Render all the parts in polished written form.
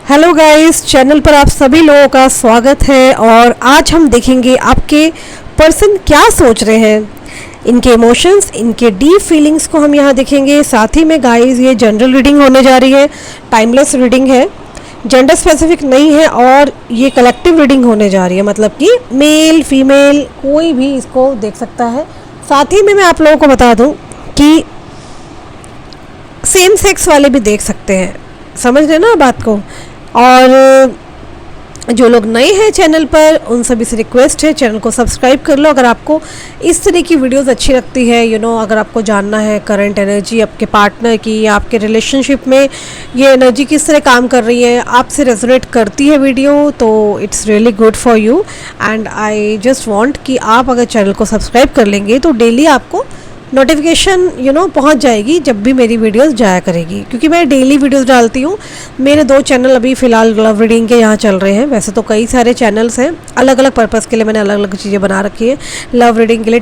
Hello guys, channel पर आप सभी लोगों का स्वागत है। और आज हम देखेंगे आपके पर्सन क्या सोच रहे हैं, इनके इमोशंस, इनके डीप फीलिंग्स को हम यहाँ देखेंगे। साथ ही में गाइस ये जनरल रीडिंग होने जा रही है, टाइमलेस रीडिंग है, जेंडर स्पेसिफिक नहीं है और ये कलेक्टिव रीडिंग होने जा रही है, मतलब कि मेल फीमेल कोई भी इसको देख सकता है। साथ ही में मैं आप लोगों को बता दूं कि सेम सेक्स वाले भी देख सकते हैं, समझ रहे ना बात को। और जो लोग नए हैं चैनल पर, उन सभी से रिक्वेस्ट है चैनल को सब्सक्राइब कर लो। अगर आपको इस तरह की वीडियोस अच्छी लगती है, अगर आपको जानना है करंट एनर्जी आपके पार्टनर की या आपके रिलेशनशिप में ये एनर्जी किस तरह काम कर रही है, आपसे रेजोनेट करती है वीडियो, तो it's really good for you. And I just want कि आप अगर चैनल को सब्सक्राइब कर लेंगे तो डेली आपको नोटिफिकेशन पहुंच जाएगी जब भी मेरी वीडियोस जाया करेगी, क्योंकि मैं डेली वीडियोस डालती हूँ। मेरे 2 चैनल अभी फ़िलहाल लव रीडिंग के यहाँ चल रहे हैं। वैसे तो कई सारे चैनल्स हैं, अलग अलग पर्पज़ के लिए मैंने अलग अलग चीज़ें बना रखी है। लव रीडिंग के लिए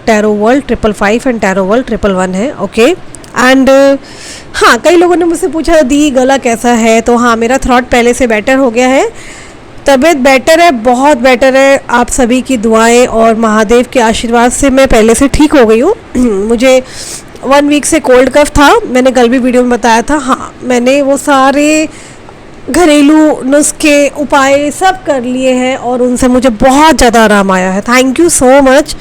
tarot world 555 and tarot world 111 है। ओके एंड हाँ, कई लोगों ने मुझसे पूछा दी गला कैसा है, तो हाँ, मेरा थ्रॉट पहले से बेटर हो गया है, तबीयत बेटर है, बहुत बेटर है। आप सभी की दुआएं और महादेव के आशीर्वाद से मैं पहले से ठीक हो गई हूँ। मुझे 1 वीक से कोल्ड कफ था, मैंने कल भी वीडियो में बताया था। हाँ, मैंने वो सारे घरेलू नुस्खे उपाय सब कर लिए हैं और उनसे मुझे बहुत ज़्यादा आराम आया है। Thank you so much,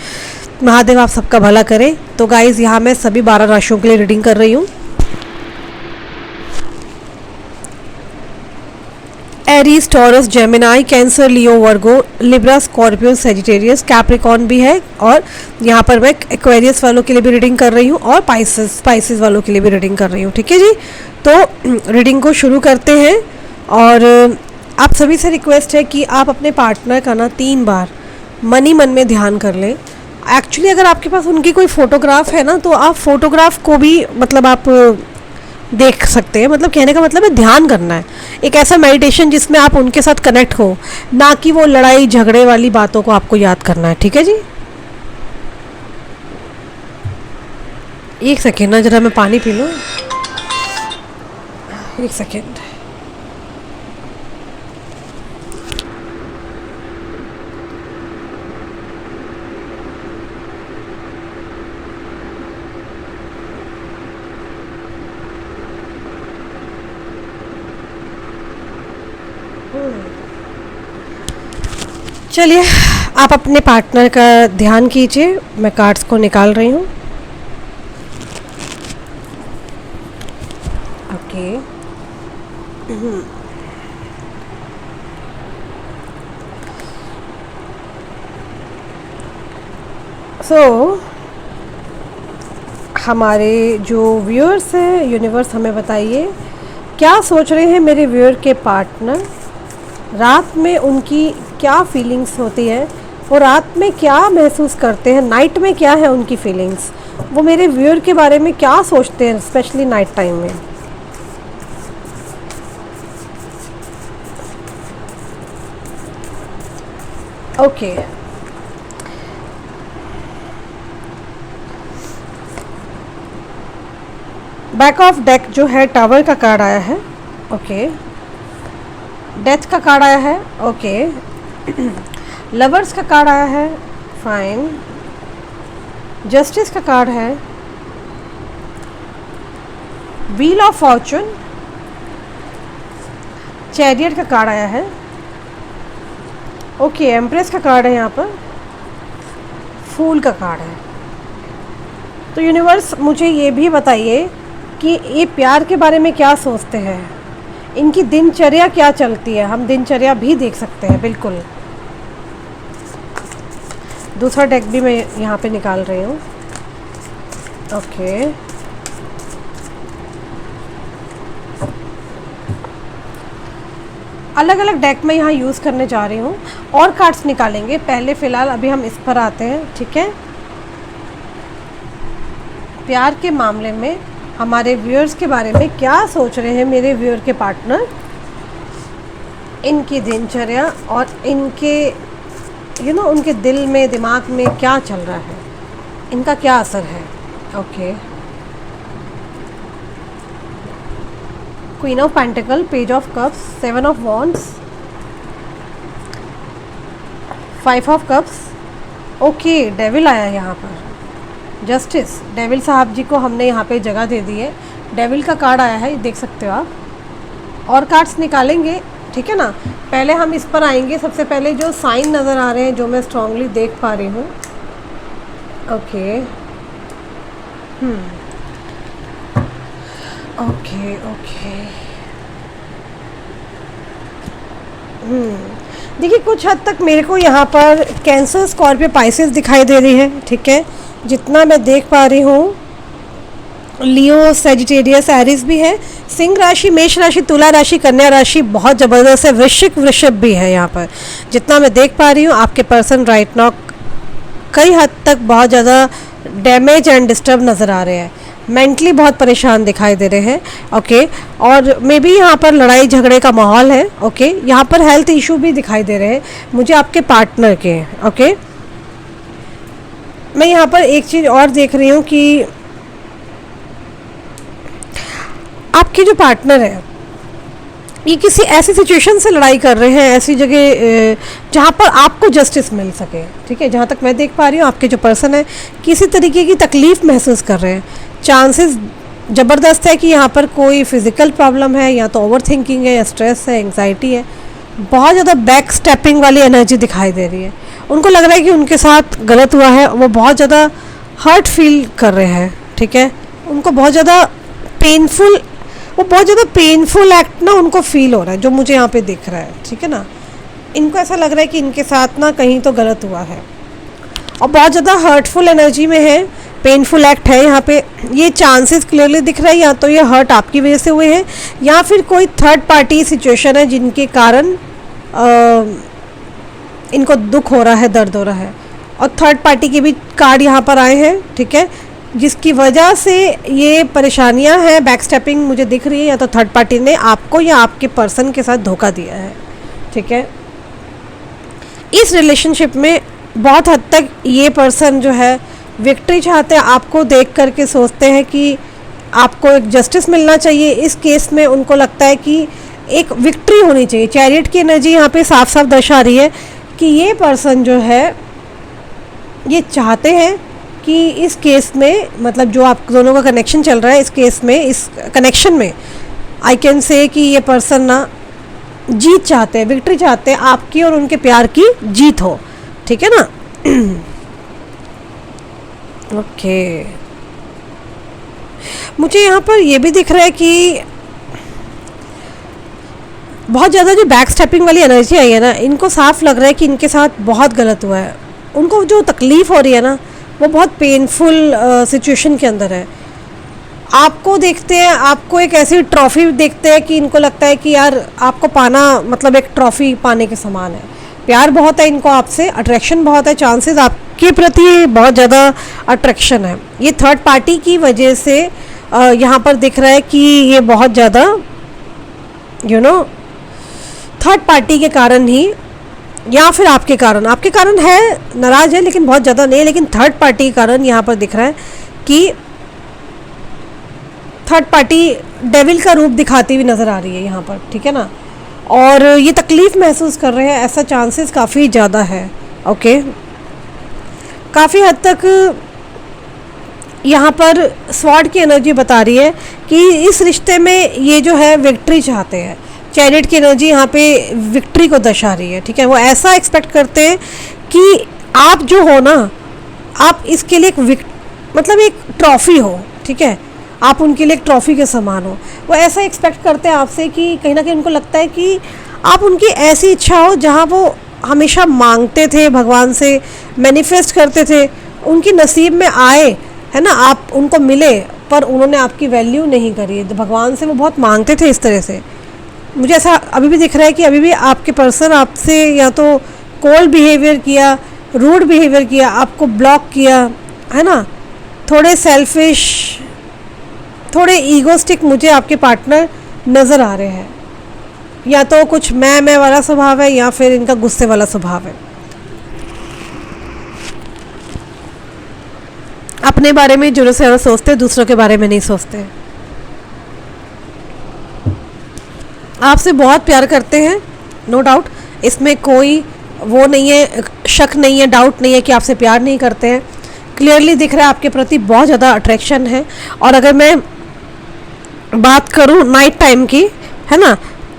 Mahadev आप सबका भला करें। तो गाइज़, यहाँ मैं सभी 12 राशियों के लिए रीडिंग कर रही हूँ। एरीज, टॉरस, जेमिनाई, कैंसर, लियो, वर्गो, लिब्रा, स्कॉर्पियो, सेजिटेरियस, कैप्रिकॉन भी है। और यहाँ पर मैं एक्वेरियस वालों के लिए भी रीडिंग कर रही हूँ और स्पाइसेस वालों के लिए भी रीडिंग कर रही हूँ। ठीक है जी, तो रीडिंग को शुरू करते हैं। और आप सभी से रिक्वेस्ट है कि आप अपने पार्टनर का ना 3 बार मन ही मन में ध्यान कर लें। एक्चुअली अगर आपके पास उनकी कोई फ़ोटोग्राफ है ना, तो आप फ़ोटोग्राफ को भी मतलब आप देख सकते हैं। मतलब कहने का मतलब है ध्यान करना है, एक ऐसा मेडिटेशन जिसमें आप उनके साथ कनेक्ट हो, ना कि वो लड़ाई झगड़े वाली बातों को आपको याद करना है। ठीक है जी, एक सेकेंड ना, जरा मैं पानी पी लूँ, एक सेकेंड। चलिए, आप अपने पार्टनर का ध्यान कीजिए, मैं कार्ड्स को निकाल रही हूँ। ओके, सो हमारे जो व्यूअर्स हैं, यूनिवर्स हमें बताइए क्या सोच रहे हैं मेरे व्यूअर के पार्टनर। रात में उनकी क्या फीलिंग्स होती है, वो रात में क्या महसूस करते हैं, नाइट में क्या है उनकी फीलिंग्स, वो मेरे व्यूअर के बारे में क्या सोचते हैं, स्पेशली नाइट टाइम में। ओके, बैक ऑफ डेक जो है टावर का कार्ड आया है। ओके, डेथ का कार्ड आया है। ओके, लवर्स का कार्ड आया है। फाइन, जस्टिस का कार्ड है। व्हील ऑफ फॉर्चून, चैरियट का कार्ड आया है। ओके, एम्प्रेस का कार्ड है यहाँ पर, फूल का कार्ड है। तो यूनिवर्स मुझे ये भी बताइए कि ये प्यार के बारे में क्या सोचते हैं, इनकी दिनचर्या क्या चलती है। हम दिनचर्या भी देख सकते हैं, बिल्कुल। दूसरा डेक भी मैं यहाँ पे निकाल रही हूँ। ओके, अलग अलग डेक में यहाँ यूज़ करने जा रही हूँ और कार्ड्स निकालेंगे। पहले फ़िलहाल अभी हम इस पर आते हैं। ठीक है, प्यार के मामले में हमारे व्यूअर्स के बारे में क्या सोच रहे हैं मेरे व्यूअर के पार्टनर, इनकी दिनचर्या और इनके उनके दिल में दिमाग में क्या चल रहा है, इनका क्या असर है। Okay, queen of pentacle, page of cups, 7 of wands, 5 of cups. Okay, devil आया यहाँ पर, जस्टिस। डेविल साहब जी को हमने यहाँ पे जगह दे दी है। डेविल का कार्ड आया है, ये देख सकते हो आप। और कार्ड्स निकालेंगे, ठीक है ना। पहले हम इस पर आएंगे। सबसे पहले जो साइन नज़र आ रहे हैं, जो मैं स्ट्रांगली देख पा रही हूँ। Okay, okay okay. देखिए, कुछ हद तक मेरे को यहाँ पर कैंसर, स्कॉर्पियो, पाइसेस दिखाई दे रही है, ठीक है। जितना मैं देख पा रही हूँ, लियो, सेजिटेरियस, एरिस भी है, सिंह राशि, मेष राशि, तुला राशि, कन्या राशि बहुत ज़बरदस्त है, वृश्चिक, वृषभ भी है यहाँ पर। जितना मैं देख पा रही हूँ, आपके पर्सन राइट नाउ कई हद तक बहुत ज़्यादा डैमेज एंड डिस्टर्ब नज़र आ रहे हैं। मेंटली बहुत परेशान दिखाई दे रहे हैं। ओके, और मे बी यहाँ पर लड़ाई झगड़े का माहौल है। ओके, यहाँ पर हेल्थ इशू भी दिखाई दे रहे हैं मुझे आपके पार्टनर के। ओके, मैं यहाँ पर एक चीज़ और देख रही हूँ कि आपके जो पार्टनर है, ये किसी ऐसी सिचुएशन से लड़ाई कर रहे हैं, ऐसी जगह जहाँ पर आपको जस्टिस मिल सके, ठीक है। जहाँ तक मैं देख पा रही हूँ, आपके जो पर्सन है किसी तरीके की तकलीफ़ महसूस कर रहे हैं। चांसेस ज़बरदस्त है कि यहाँ पर कोई फिज़िकल प्रॉब्लम है, या तो ओवर थिंकिंग है, या स्ट्रेस है, एंग्जाइटी है। बहुत ज़्यादा बैक स्टेपिंग वाली एनर्जी दिखाई दे रही है। उनको लग रहा है कि उनके साथ गलत हुआ है, वो बहुत ज़्यादा हर्ट फील कर रहे हैं, ठीक है। उनको बहुत ज़्यादा पेनफुल एक्ट ना उनको फील हो रहा है, जो मुझे यहाँ पे दिख रहा है, ठीक है ना। इनको ऐसा लग रहा है कि इनके साथ ना कहीं तो गलत हुआ है, और बहुत ज़्यादा हर्टफुल एनर्जी में है, पेनफुल एक्ट है यहाँ पे। ये चांसेस क्लियरली दिख रहा है, या तो ये हर्ट आपकी वजह से हुए हैं, या फिर कोई थर्ड पार्टी सिचुएशन है जिनके कारण इनको दुख हो रहा है, दर्द हो रहा है। और थर्ड पार्टी के भी कार्ड यहाँ पर आए हैं, ठीक है, जिसकी वजह से ये परेशानियां हैं, बैक स्टेपिंग मुझे दिख रही है। या तो थर्ड पार्टी ने आपको या आपके पर्सन के साथ धोखा दिया है, ठीक है। इस रिलेशनशिप में बहुत हद तक ये पर्सन जो है विक्ट्री चाहते हैं, आपको देख करके सोचते हैं कि आपको एक जस्टिस मिलना चाहिए। इस केस में उनको लगता है कि एक विक्ट्री होनी चाहिए। चैरियट की एनर्जी यहाँ पे साफ साफ दर्शा रही है कि ये पर्सन जो है ये चाहते हैं कि इस केस में, मतलब जो आप दोनों का कनेक्शन चल रहा है, इस केस में, इस कनेक्शन में आई कैन से कि ये पर्सन ना जीत चाहते हैं, विक्ट्री चाहते हैं, आपकी और उनके प्यार की जीत हो, ठीक है ना। ओके, मुझे यहाँ पर ये भी दिख रहा है कि बहुत ज़्यादा जो बैक स्टेपिंग वाली एनर्जी आई है ना, इनको साफ लग रहा है कि इनके साथ बहुत गलत हुआ है। उनको जो तकलीफ़ हो रही है ना, वो बहुत पेनफुल सिचुएशन के अंदर है। आपको देखते हैं, आपको एक ऐसी ट्रॉफ़ी देखते हैं कि इनको लगता है कि यार आपको पाना मतलब एक ट्रॉफ़ी पाने के समान है। प्यार बहुत है इनको आपसे, अट्रैक्शन बहुत है, चांसेस आपके प्रति बहुत ज़्यादा अट्रैक्शन है। ये थर्ड पार्टी की वजह से यहाँ पर दिख रहा है कि ये बहुत ज़्यादा थर्ड पार्टी के कारण ही, या फिर आपके कारण है, नाराज़ है लेकिन बहुत ज़्यादा नहीं, लेकिन थर्ड पार्टी के कारण यहाँ पर दिख रहा है कि थर्ड पार्टी डेविल का रूप दिखाती हुई नज़र आ रही है यहाँ पर, ठीक है ना। और ये तकलीफ़ महसूस कर रहे हैं, ऐसा चांसेस काफ़ी ज़्यादा है। ओके, काफ़ी हद तक यहाँ पर स्वॉर्ड की एनर्जी बता रही है कि इस रिश्ते में ये जो है विक्ट्री चाहते हैं। चैरियट की एनर्जी यहाँ पे विक्ट्री को दर्शा रही है, ठीक है। वो ऐसा एक्सपेक्ट करते हैं कि आप जो हो ना, आप इसके लिए मतलब एक ट्रॉफ़ी हो, ठीक है, आप उनके लिए एक ट्रॉफ़ी के समान हो। वो ऐसा एक्सपेक्ट करते हैं आपसे कि कहीं ना कहीं उनको लगता है कि आप उनकी ऐसी इच्छा हो जहाँ वो हमेशा मांगते थे, भगवान से मैनिफेस्ट करते थे, उनकी नसीब में आए, है ना, आप उनको मिले, पर उन्होंने आपकी वैल्यू नहीं करी। भगवान से वो बहुत मांगते थे इस तरह से। मुझे ऐसा अभी भी दिख रहा है कि अभी भी आपके पर्सन आपसे या तो कोल्ड बिहेवियर किया, रूड बिहेवियर किया, आपको ब्लॉक किया, है ना, थोड़े सेल्फिश, थोड़े ईगोस्टिक मुझे आपके पार्टनर नज़र आ रहे हैं। या तो कुछ मैं वाला स्वभाव है, या फिर इनका गुस्से वाला स्वभाव है। अपने बारे में ज़रूरत से ज़्यादा सोचते, दूसरों के बारे में नहीं सोचते। आपसे बहुत प्यार करते हैं, नो डाउट, इसमें कोई वो नहीं है, शक नहीं है, डाउट नहीं है कि आपसे प्यार नहीं करते हैं। क्लियरली दिख रहा है आपके प्रति बहुत ज़्यादा अट्रैक्शन है। और अगर मैं बात करूं नाइट टाइम की, है ना,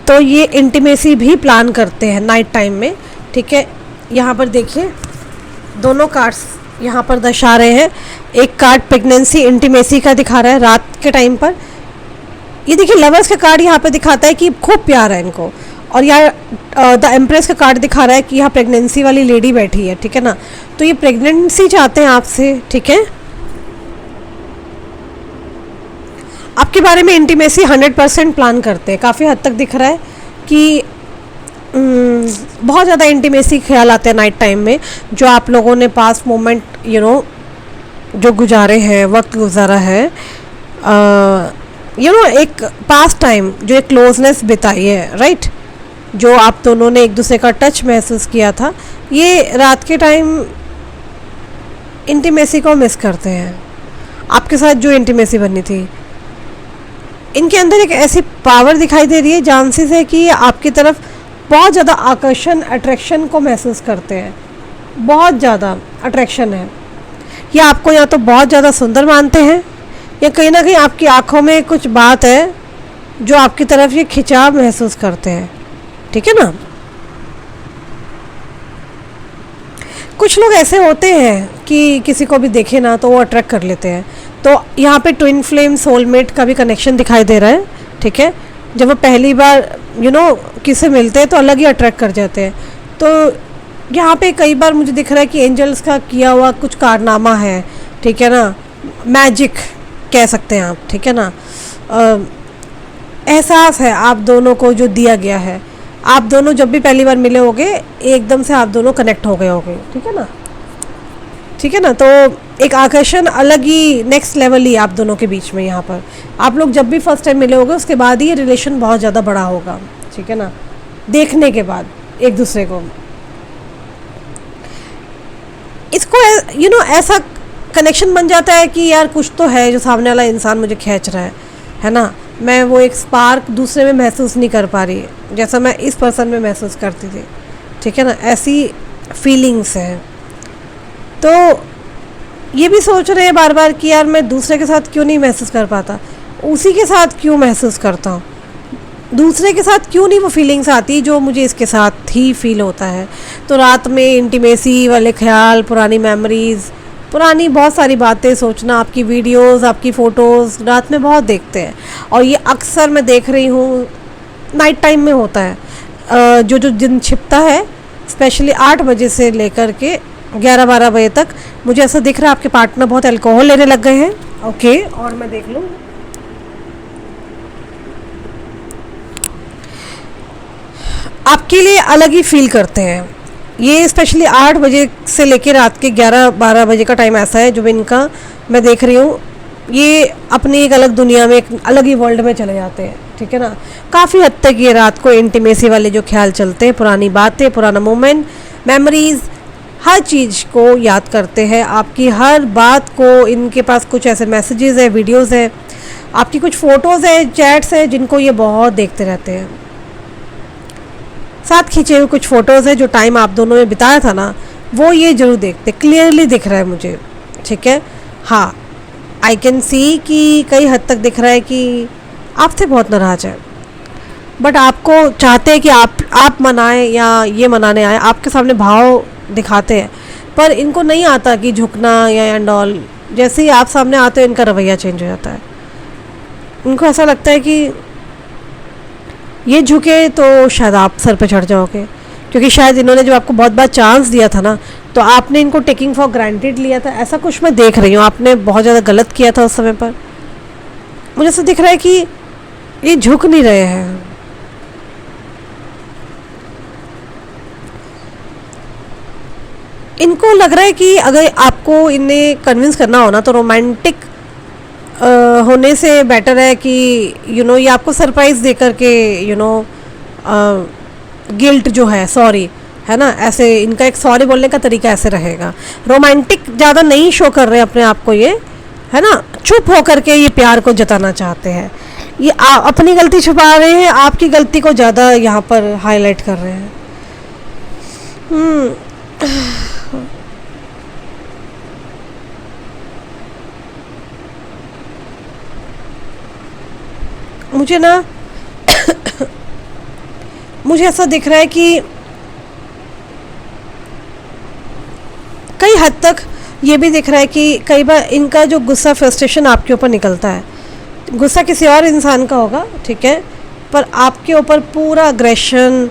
तो ये इंटीमेसी भी प्लान करते हैं नाइट टाइम में, ठीक है। यहाँ पर देखिए दोनों कार्ड्स यहाँ पर दर्शा रहे हैं। एक कार्ड प्रेगनेंसी इंटीमेसी का दिखा रहा है रात के टाइम पर। ये देखिए लवर्स का कार्ड यहाँ पे दिखाता है कि खूब प्यार है इनको। और यहाँ द एम्प्रेस का कार्ड दिखा रहा है कि यहाँ प्रेगनेंसी वाली लेडी बैठी है, ठीक है ना। तो ये प्रेगनेंसी चाहते हैं आपसे, ठीक है। आपके बारे में इंटीमेसी 100% प्लान करते हैं। काफ़ी हद तक दिख रहा है कि बहुत ज़्यादा इंटीमेसी ख्याल आते हैं नाइट टाइम में। जो आप लोगों ने पास्ट मोमेंट जो गुजारे हैं, वक्त गुजारा है, एक पास्ट टाइम जो एक क्लोजनेस बिताई है, राइट, जो आप दोनों ने एक दूसरे का टच महसूस किया था, ये रात के टाइम इंटीमेसी को मिस करते हैं। आपके साथ जो इंटीमेसी बनी थी, इनके अंदर एक ऐसी पावर दिखाई दे रही है, चांसेस है कि आपकी तरफ बहुत ज़्यादा आकर्षण, अट्रैक्शन को महसूस करते हैं। बहुत ज़्यादा अट्रैक्शन है। या आपको या तो बहुत ज़्यादा सुंदर मानते हैं, या कहीं ना कहीं आपकी आंखों में कुछ बात है जो आपकी तरफ ये खिंचाव महसूस करते हैं, ठीक है ना। कुछ लोग ऐसे होते हैं कि किसी को भी देखे ना तो वो अट्रैक्ट कर लेते हैं। तो यहाँ पे ट्विन फ्लेम सोलमेट का भी कनेक्शन दिखाई दे रहा है, ठीक है। जब वो पहली बार किससे मिलते हैं तो अलग ही अट्रैक्ट कर जाते हैं। तो यहाँ पे कई बार मुझे दिख रहा है कि एंजल्स का किया हुआ कुछ कारनामा है, ठीक है ना, मैजिक कह सकते हैं आप, ठीक है ना। एहसास है आप दोनों को जो दिया गया है। आप दोनों जब भी पहली बार मिले होगे एकदम से आप दोनों कनेक्ट हो गए होगे, ठीक है ना, ठीक है ना। तो एक आकर्षण अलग ही नेक्स्ट लेवल ही आप दोनों के बीच में। यहाँ पर आप लोग जब भी फर्स्ट टाइम मिले होगे उसके बाद ही ये रिलेशन बहुत ज़्यादा बड़ा होगा, ठीक है ना, देखने के बाद एक दूसरे को। इसको ऐसा कनेक्शन बन जाता है कि यार कुछ तो है जो सामने वाला इंसान मुझे खींच रहा है ना। मैं वो एक स्पार्क दूसरे में महसूस नहीं कर पा रही जैसा मैं इस पर्सन में महसूस करती थी, ठीक है ना, ऐसी फीलिंग्स है। तो ये भी सोच रहे हैं बार बार कि यार मैं दूसरे के साथ क्यों नहीं महसूस कर पाता, उसी के साथ क्यों महसूस करता हूँ, दूसरे के साथ क्यों नहीं वो फीलिंग्स आती जो मुझे इसके साथ ही फील होता है। तो रात में इंटीमेसी वाले ख्याल, पुरानी मेमोरीज़, पुरानी बहुत सारी बातें सोचना, आपकी वीडियोस, आपकी फ़ोटोज़ रात में बहुत देखते हैं। और ये अक्सर मैं देख रही हूँ नाइट टाइम में होता है। जो दिन छिपता है स्पेशली 8 बजे से लेकर के 11-12 बजे तक, मुझे ऐसा दिख रहा है आपके पार्टनर बहुत अल्कोहल लेने लग गए हैं। ओके, और मैं देख लूँ, आपके लिए अलग ही फील करते हैं। ये स्पेशली 8 बजे से लेकर रात के 11-12 बजे का टाइम ऐसा है जो इनका मैं देख रही हूँ, ये अपनी एक अलग दुनिया में, एक अलग ही वर्ल्ड में चले जाते हैं, ठीक है ना। काफ़ी हद तक ये रात को इंटीमेसी वाले जो ख्याल चलते हैं, पुरानी बातें, पुराना मोमेंट, मेमोरीज़, हर चीज़ को याद करते हैं। आपकी हर बात को, इनके पास कुछ ऐसे मैसेजेस है, वीडियोज़ है, आपकी कुछ फ़ोटोज़ है, चैट्स है जिनको ये बहुत देखते रहते हैं। साथ खींचे हुए कुछ फ़ोटोज़ है जो टाइम आप दोनों ने बिताया था ना, वो ये ज़रूर देखते, क्लियरली दिख रहा है मुझे, ठीक है। हाँ, आई कैन सी कि कई हद तक दिख रहा है कि आपसे बहुत नाराज़ है, बट आपको चाहते हैं कि आप मनाएं या ये मनाने आए, आपके सामने भाव दिखाते हैं, पर इनको नहीं आता कि झुकना या एंड ऑल। जैसे ही आप सामने आते हो इनका रवैया चेंज हो जाता है। इनको ऐसा लगता है कि ये झुके तो शायद आप सर पे चढ़ जाओगे, क्योंकि शायद इन्होंने जब आपको बहुत बार चांस दिया था ना, तो आपने इनको टेकिंग फॉर ग्रांटेड लिया था। ऐसा कुछ मैं देख रही हूँ, आपने बहुत ज़्यादा गलत किया था उस समय पर। मुझे ऐसा दिख रहा है कि ये झुक नहीं रहे हैं। इनको लग रहा है कि अगर आपको इन्हें कन्विंस करना हो ना, तो रोमांटिक होने से बेटर है कि ये आपको सरप्राइज़ दे करके गिल्ट जो है, सॉरी, है ना, ऐसे इनका एक सॉरी बोलने का तरीका ऐसे रहेगा। रोमांटिक ज़्यादा नहीं शो कर रहे अपने आप को, ये है ना, चुप होकर के ये प्यार को जताना चाहते हैं। ये अपनी गलती छुपा रहे हैं, आपकी गलती को ज़्यादा यहाँ पर हाईलाइट कर रहे हैं। मुझे ना मुझे ऐसा दिख रहा है कि कई हद तक ये भी दिख रहा है कि कई बार इनका जो गुस्सा फ्रस्ट्रेशन आपके ऊपर निकलता है, गुस्सा किसी और इंसान का होगा, ठीक है, पर आपके ऊपर पूरा अग्रेशन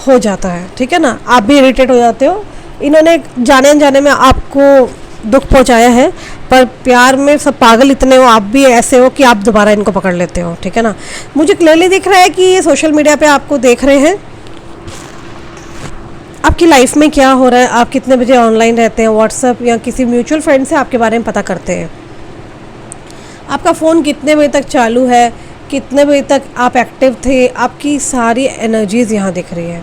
हो जाता है, ठीक है ना, आप भी इरिटेट हो जाते हो। इन्होंने जाने अनजाने में आपको दुख पहुंचाया है, पर प्यार में सब पागल इतने हो, आप भी ऐसे हो कि आप दोबारा इनको पकड़ लेते हो, ठीक है ना। मुझे क्लियरली दिख रहा है कि ये सोशल मीडिया पे आपको देख रहे हैं, आपकी लाइफ में क्या हो रहा है, आप कितने बजे ऑनलाइन रहते हैं, व्हाट्सएप या किसी म्यूचुअल फ्रेंड से आपके बारे में पता करते हैं, आपका फ़ोन कितने बजे तक चालू है, कितने बजे तक आप एक्टिव थे, आपकी सारी एनर्जीज़ यहाँ दिख रही है।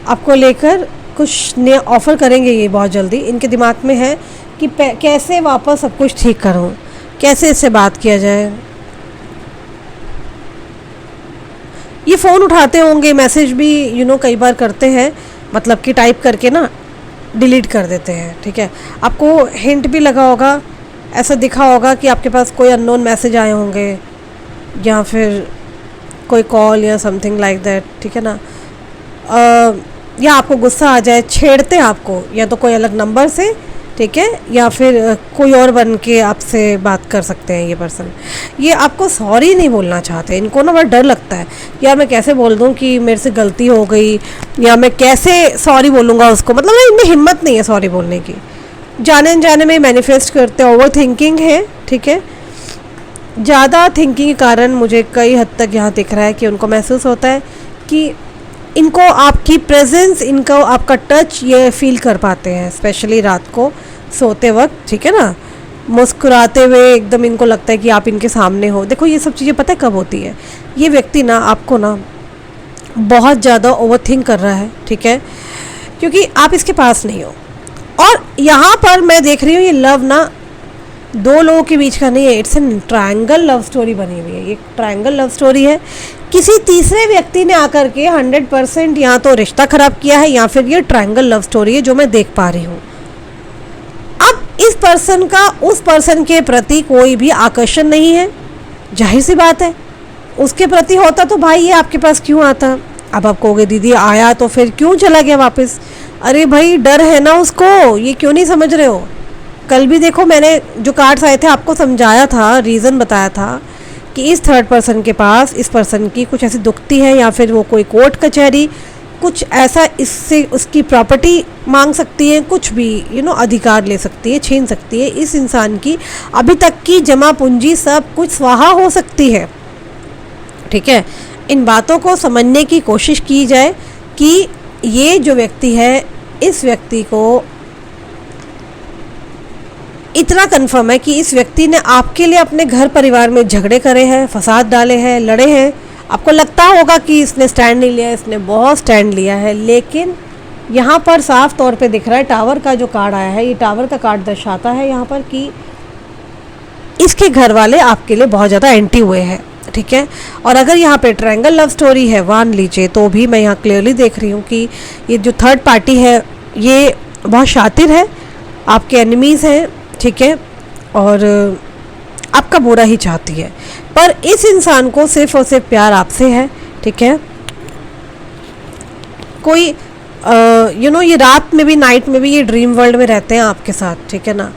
आपको लेकर कुछ नया ऑफ़र करेंगे ये बहुत जल्दी, इनके दिमाग में है कि कैसे वापस सब कुछ ठीक करूँ, कैसे इससे बात किया जाए। ये फ़ोन उठाते होंगे, मैसेज भी कई बार करते हैं, मतलब कि टाइप करके ना डिलीट कर देते हैं, ठीक है। आपको हिंट भी लगा होगा, ऐसा दिखा होगा कि आपके पास कोई अननोन मैसेज आए होंगे या फिर कोई कॉल या समथिंग लाइक दैट, ठीक है ना। या आपको गुस्सा आ जाए, छेड़ते आपको, या तो कोई अलग नंबर से, ठीक है, या फिर कोई और बन के आपसे बात कर सकते हैं ये पर्सन। ये आपको सॉरी नहीं बोलना चाहते, इनको ना बड़ा डर लगता है, यार मैं कैसे बोल दूं कि मेरे से गलती हो गई, या मैं कैसे सॉरी बोलूँगा उसको, मतलब ना इनमें हिम्मत नहीं है सॉरी बोलने की। जाने अनजाने में मैनिफेस्ट करते, ओवर थिंकिंग है, ठीक है, ज़्यादा थिंकिंग के कारण मुझे कई हद तक यहाँ दिख रहा है कि उनको महसूस होता है कि इनको आपकी प्रेजेंस, इनको आपका टच ये फील कर पाते हैं, स्पेशली रात को सोते वक्त, ठीक है ना, मुस्कुराते हुए एकदम इनको लगता है कि आप इनके सामने हो। देखो ये सब चीज़ें पता है कब होती है, ये व्यक्ति ना आपको ना बहुत ज़्यादा ओवर थिंक कर रहा है, ठीक है, क्योंकि आप इसके पास नहीं हो। और यहाँ पर मैं देख रही हूँ ये लव ना दो लोगों के बीच का नहीं है, it's an triangle love story बनी हुई है। ये ट्रायंगल लव स्टोरी है, किसी तीसरे व्यक्ति ने आकर के 100% या तो रिश्ता खराब किया है, या फिर ये ट्रायंगल लव स्टोरी है जो मैं देख पा रही हूँ। अब इस पर्सन का उस पर्सन के प्रति कोई भी आकर्षण नहीं है, जाहिर सी बात है, उसके प्रति होता तो भाई ये आपके पास क्यों आता। अब आप कहोगे दीदी आया तो फिर क्यों चला गया वापस, अरे भाई डर है ना उसको, ये क्यों नहीं समझ रहे हो। कल भी देखो मैंने जो कार्ड्स आए थे आपको समझाया था, रीज़न बताया था कि इस थर्ड पर्सन के पास इस पर्सन की कुछ ऐसी दुखती है, या फिर वो कोई कोर्ट कचहरी कुछ ऐसा इससे उसकी प्रॉपर्टी मांग सकती है, कुछ भी अधिकार ले सकती है, छीन सकती है। इस इंसान की अभी तक की जमा पूंजी सब कुछ स्वाहा हो सकती है, ठीक है। इन बातों को समझने की कोशिश की जाए कि ये जो व्यक्ति है, इस व्यक्ति को इतना कंफर्म है कि इस व्यक्ति ने आपके लिए अपने घर परिवार में झगड़े करे हैं, फसाद डाले हैं, लड़े हैं। आपको लगता होगा कि इसने स्टैंड नहीं लिया, इसने बहुत स्टैंड लिया है, लेकिन यहाँ पर साफ तौर पे दिख रहा है, टावर का जो कार्ड आया है, ये टावर का कार्ड दर्शाता है यहाँ पर कि इसके घर वाले आपके लिए बहुत ज़्यादा एंटी हुए हैं, ठीक है। और अगर यहाँ पे ट्रायंगल लव स्टोरी है मान लीजिए, तो भी मैं यहाँ क्लियरली देख रही हूँ कि ये जो थर्ड पार्टी है ये बहुत शातिर है, आपके एनिमीज़ हैं, ठीक है, और आपका बुरा ही चाहती है, पर इस इंसान को सिर्फ और सिर्फ प्यार आपसे है, ठीक है। कोई ये रात में भी, नाइट में भी ये ड्रीम वर्ल्ड में रहते हैं आपके साथ, ठीक है ना।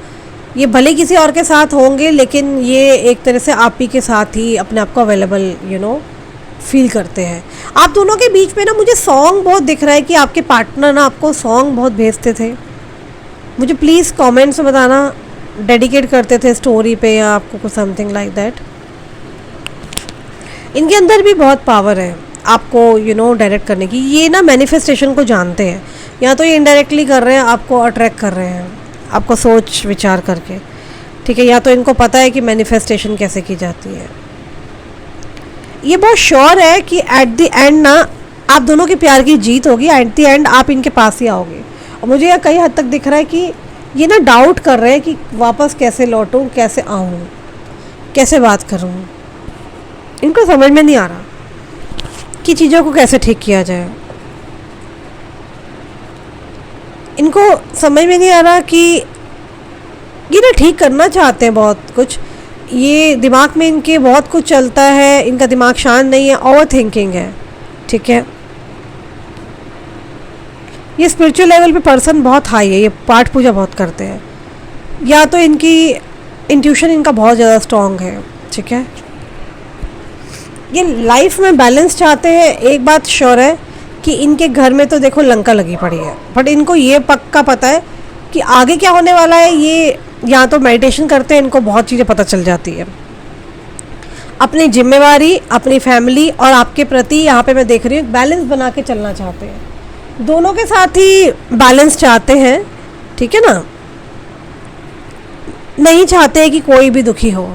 ये भले किसी और के साथ होंगे, लेकिन ये एक तरह से आप ही के साथ ही अपने आप को अवेलेबल फील करते हैं। आप दोनों के बीच में ना मुझे सॉन्ग बहुत दिख रहा है कि आपके पार्टनर ना आपको सॉन्ग बहुत भेजते थे। मुझे प्लीज़ कमेंट्स में बताना, डेडिकेट करते थे स्टोरी पे या आपको कुछ समथिंग लाइक दैट। इनके अंदर भी बहुत पावर है आपको डायरेक्ट करने की। ये ना मैनिफेस्टेशन को जानते हैं, या तो ये इनडायरेक्टली कर रहे हैं, आपको अट्रैक्ट कर रहे हैं, आपको सोच विचार करके, ठीक है, या तो इनको पता है कि मैनिफेस्टेशन कैसे की जाती है। ये बहुत श्योर है कि एट द एंड ना आप दोनों के प्यार की जीत होगी, एट द एंड आप इनके पास ही आओगे। और मुझे यह कई हद तक दिख रहा है कि ये ना डाउट कर रहे हैं कि वापस कैसे लौटूं, कैसे आऊँ, कैसे बात करूँ, इनको समझ में नहीं आ रहा कि चीज़ों को कैसे ठीक किया जाए। इनको समझ में नहीं आ रहा कि ये ना ठीक करना चाहते हैं बहुत कुछ, ये दिमाग में इनके बहुत कुछ चलता है, इनका दिमाग शांत नहीं है, ओवर थिंकिंग है, ठीक है। ये स्पिरिचुअल लेवल पे पर्सन बहुत हाई है, ये पाठ पूजा बहुत करते हैं, या तो इनकी इंट्यूशन इनका बहुत ज़्यादा स्ट्रॉन्ग है, ठीक है। ये लाइफ में बैलेंस चाहते हैं। एक बात श्योर है कि इनके घर में तो देखो लंका लगी पड़ी है, बट इनको ये पक्का पता है कि आगे क्या होने वाला है। ये या तो मेडिटेशन करते हैं, इनको बहुत चीज़ें पता चल जाती है। अपनी जिम्मेवारी, अपनी फैमिली और आपके प्रति यहाँ पे मैं देख रही हूँ बैलेंस बना के चलना चाहते हैं, दोनों के साथ ही बैलेंस चाहते हैं, ठीक है ना। नहीं चाहते हैं कि कोई भी दुखी हो।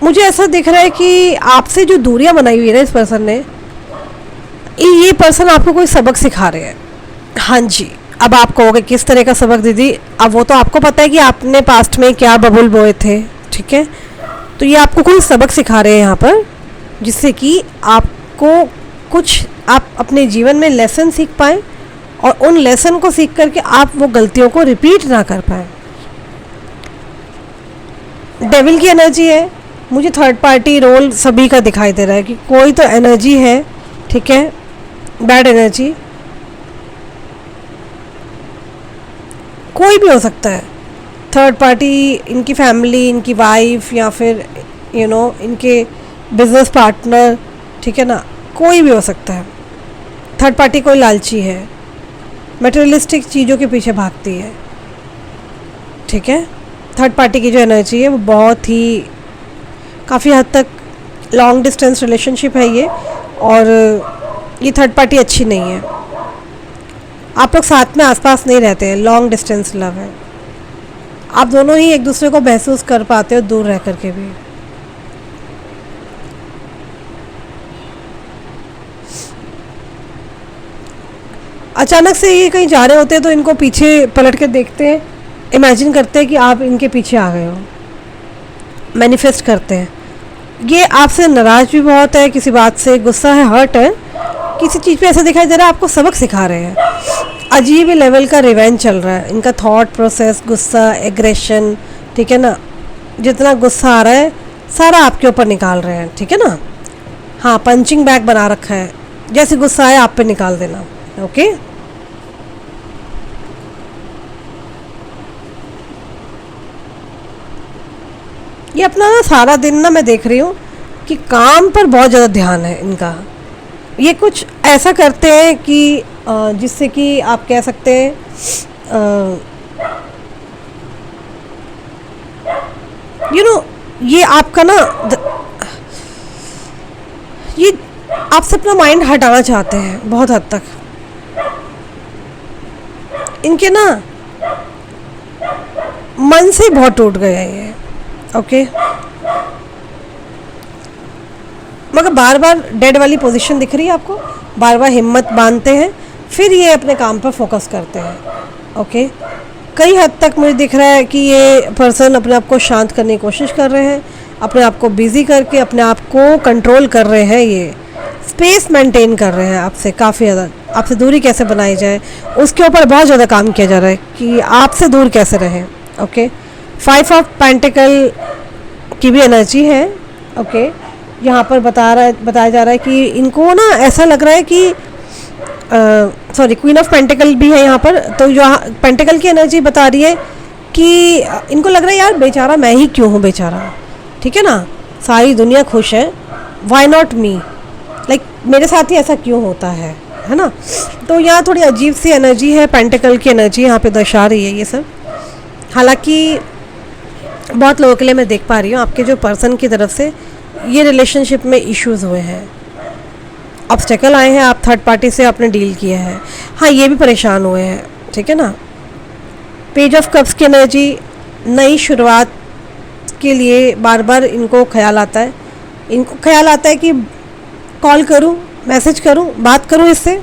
मुझे ऐसा दिख रहा है कि आपसे जो दूरियां बनाई हुई है ना इस पर्सन ने, ये पर्सन आपको कोई सबक सिखा रहे हैं। हाँ जी, अब आप कहोगे किस तरह का सबक दीदी, अब वो तो आपको पता है कि आपने पास्ट में क्या बबुल बोए थे, ठीक है। तो ये आपको कोई सबक सिखा रहे हैं यहाँ पर, जिससे कि आपको कुछ आप अपने जीवन में लेसन सीख पाएँ और उन लेसन को सीख करके आप वो गलतियों को रिपीट ना कर पाए। डेविल की एनर्जी है, मुझे थर्ड पार्टी रोल सभी का दिखाई दे रहा है कि कोई तो एनर्जी है, ठीक है, बैड एनर्जी, कोई भी हो सकता है। थर्ड पार्टी इनकी फैमिली, इनकी वाइफ, या फिर इनके बिजनेस पार्टनर, ठीक है ना, कोई भी हो सकता है। थर्ड पार्टी कोई लालची है, मटेरियलिस्टिक चीज़ों के पीछे भागती है, ठीक है। थर्ड पार्टी की जो एनर्जी है वो बहुत ही काफ़ी हद तक लॉन्ग डिस्टेंस रिलेशनशिप है ये, और ये थर्ड पार्टी अच्छी नहीं है। आप लोग साथ में आसपास नहीं रहते हैं, लॉन्ग डिस्टेंस लव है। आप दोनों ही एक दूसरे को महसूस कर पाते हो दूर रह कर के भी। अचानक से ये कहीं जा रहे होते हैं तो इनको पीछे पलट के देखते हैं, इमेजिन करते हैं कि आप इनके पीछे आ गए हो, मैनिफेस्ट करते हैं। ये आपसे नाराज़ भी बहुत है, किसी बात से गुस्सा है, हर्ट है, किसी चीज़ पे ऐसा दिखाई दे रहा है आपको सबक सिखा रहे हैं। अजीब ही लेवल का रिवेंज चल रहा है इनका, थॉट प्रोसेस, गुस्सा, एग्रेशन, ठीक है ना। जितना गुस्सा आ रहा है सारा आपके ऊपर निकाल रहे हैं, ठीक है ना। हाँ, पंचिंग बैग बना रखा है, जैसे गुस्सा आए आप पे निकाल देना, ओके। ये अपना ना सारा दिन ना मैं देख रही हूँ कि काम पर बहुत ज़्यादा ध्यान है इनका। ये कुछ ऐसा करते हैं कि जिससे कि आप कह सकते हैं ये आपका ना ये आपसे अपना माइंड हटाना चाहते हैं बहुत हद तक। इनके ना मन से बहुत टूट गए हैं ये, ओके। मगर बार बार डेड वाली पोजीशन दिख रही है आपको, बार बार हिम्मत बांधते हैं, फिर ये अपने काम पर फोकस करते हैं, ओके। कई हद तक मुझे दिख रहा है कि ये पर्सन अपने आप को शांत करने की कोशिश कर रहे हैं, अपने आप को बिजी करके अपने आप को कंट्रोल कर रहे हैं। ये स्पेस मेंटेन कर रहे हैं आपसे, काफ़ी ज़्यादा आपसे दूरी कैसे बनाई जाए उसके ऊपर बहुत ज़्यादा काम किया जा रहा है कि आपसे दूर कैसे रहें, ओके। 5 ऑफ पेंटिकल की भी एनर्जी है, ओके। यहाँ पर बताया जा रहा है कि इनको ना ऐसा लग रहा है कि सॉरी, क्वीन ऑफ पेंटिकल भी है यहाँ पर, तो जो पेंटिकल की एनर्जी बता रही है कि इनको लग रहा है यार बेचारा मैं ही क्यों हूँ बेचारा, ठीक है ना। सारी दुनिया खुश है, वाई नॉट मी, लाइक मेरे साथ ही ऐसा क्यों होता है ना। तो यहाँ थोड़ी अजीब सी एनर्जी है, पेंटिकल की एनर्जी यहाँ पे दर्शा रही है ये सब। हालांकि बहुत लोगों के लिए मैं देख पा रही हूँ आपके जो पर्सन की तरफ से ये रिलेशनशिप में इश्यूज़ हुए हैं, ऑब्स्टेकल आए हैं, आप थर्ड पार्टी से आपने डील किया है। हाँ, ये भी परेशान हुए हैं, ठीक है ना। पेज ऑफ कप्स की एनर्जी, नई शुरुआत के लिए बार बार इनको ख्याल आता है कि कॉल करूं, मैसेज करूं, बात करूं इससे।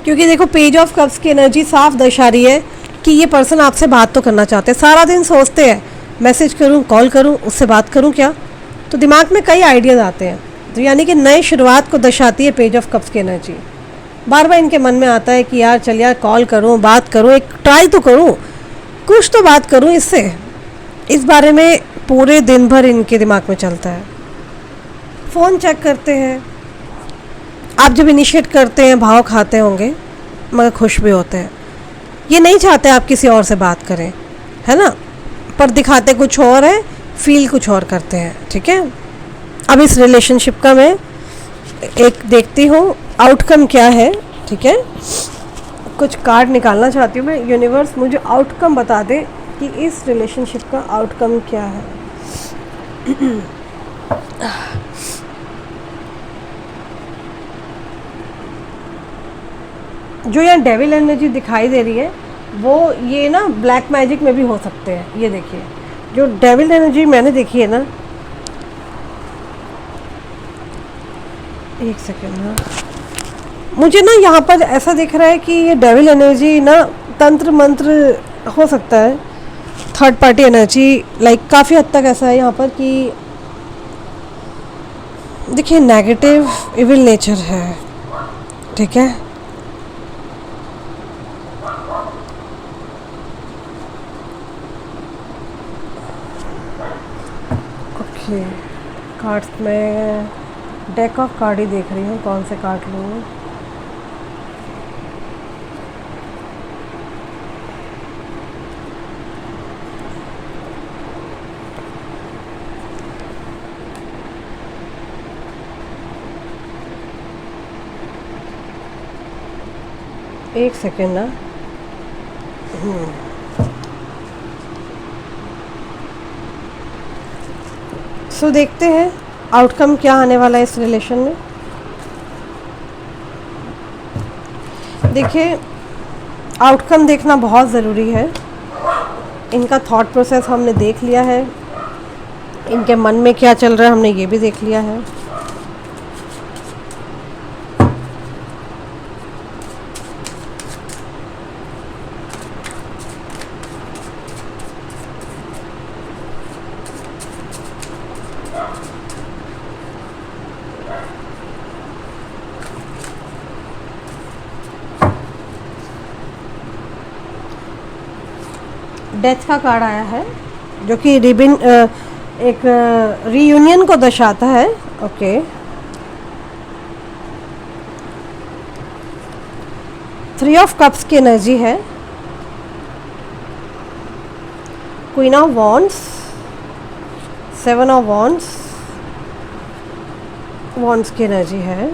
क्योंकि देखो पेज ऑफ कप्स की एनर्जी साफ दर्शा रही है कि ये पर्सन आपसे बात तो करना चाहते हैं। सारा दिन सोचते हैं मैसेज करूं, कॉल करूं, उससे बात करूं क्या, तो दिमाग में कई आइडियाज़ आते हैं। तो यानी कि नए शुरुआत को दर्शाती है पेज ऑफ कप्स की एनर्जी। बार बार इनके मन में आता है कि यार चल यार कॉल करूं, बात करूं, एक ट्राई तो करूं, कुछ तो बात करूं इससे। इस बारे में पूरे दिन भर इनके दिमाग में चलता है। फ़ोन चेक करते हैं। आप जब इनिशिएट करते हैं भाव खाते होंगे मगर खुश भी होते हैं। ये नहीं चाहते आप किसी और से बात करें, है ना, पर दिखाते कुछ और है, फील कुछ और करते हैं। ठीक है, अब इस रिलेशनशिप का मैं एक देखती हूँ आउटकम क्या है। ठीक है, कुछ कार्ड निकालना चाहती हूँ मैं। यूनिवर्स मुझे आउटकम बता दे कि इस रिलेशनशिप का आउटकम क्या है। जो यहाँ डेविल एनर्जी दिखाई दे रही है वो ये ना ब्लैक मैजिक में भी हो सकते हैं। ये देखिए जो डेविल एनर्जी मैंने देखी है ना, एक सेकेंड ना, मुझे ना यहाँ पर ऐसा दिख रहा है कि ये डेविल एनर्जी ना तंत्र मंत्र हो सकता है, थर्ड पार्टी एनर्जी। लाइक काफ़ी हद तक ऐसा है यहाँ पर कि देखिए नेगेटिव इविल नेचर है। ठीक है, ओके, कार्ड्स में डेक ऑफ कार्ड ही देख रही हूँ, कौन से कार्ड लूँ। एक सेकेंड ना। सो देखते हैं आउटकम क्या आने वाला है इस रिलेशन में। देखिए आउटकम देखना बहुत ज़रूरी है। इनका थॉट प्रोसेस हमने देख लिया है, इनके मन में क्या चल रहा है हमने ये भी देख लिया है। डेथ का कार्ड आया है जो कि रिबिन एक रीयूनियन को दर्शाता है। ओके, थ्री ऑफ कप्स की एनर्जी है, queen of wands, seven of wands, wands की एनर्जी है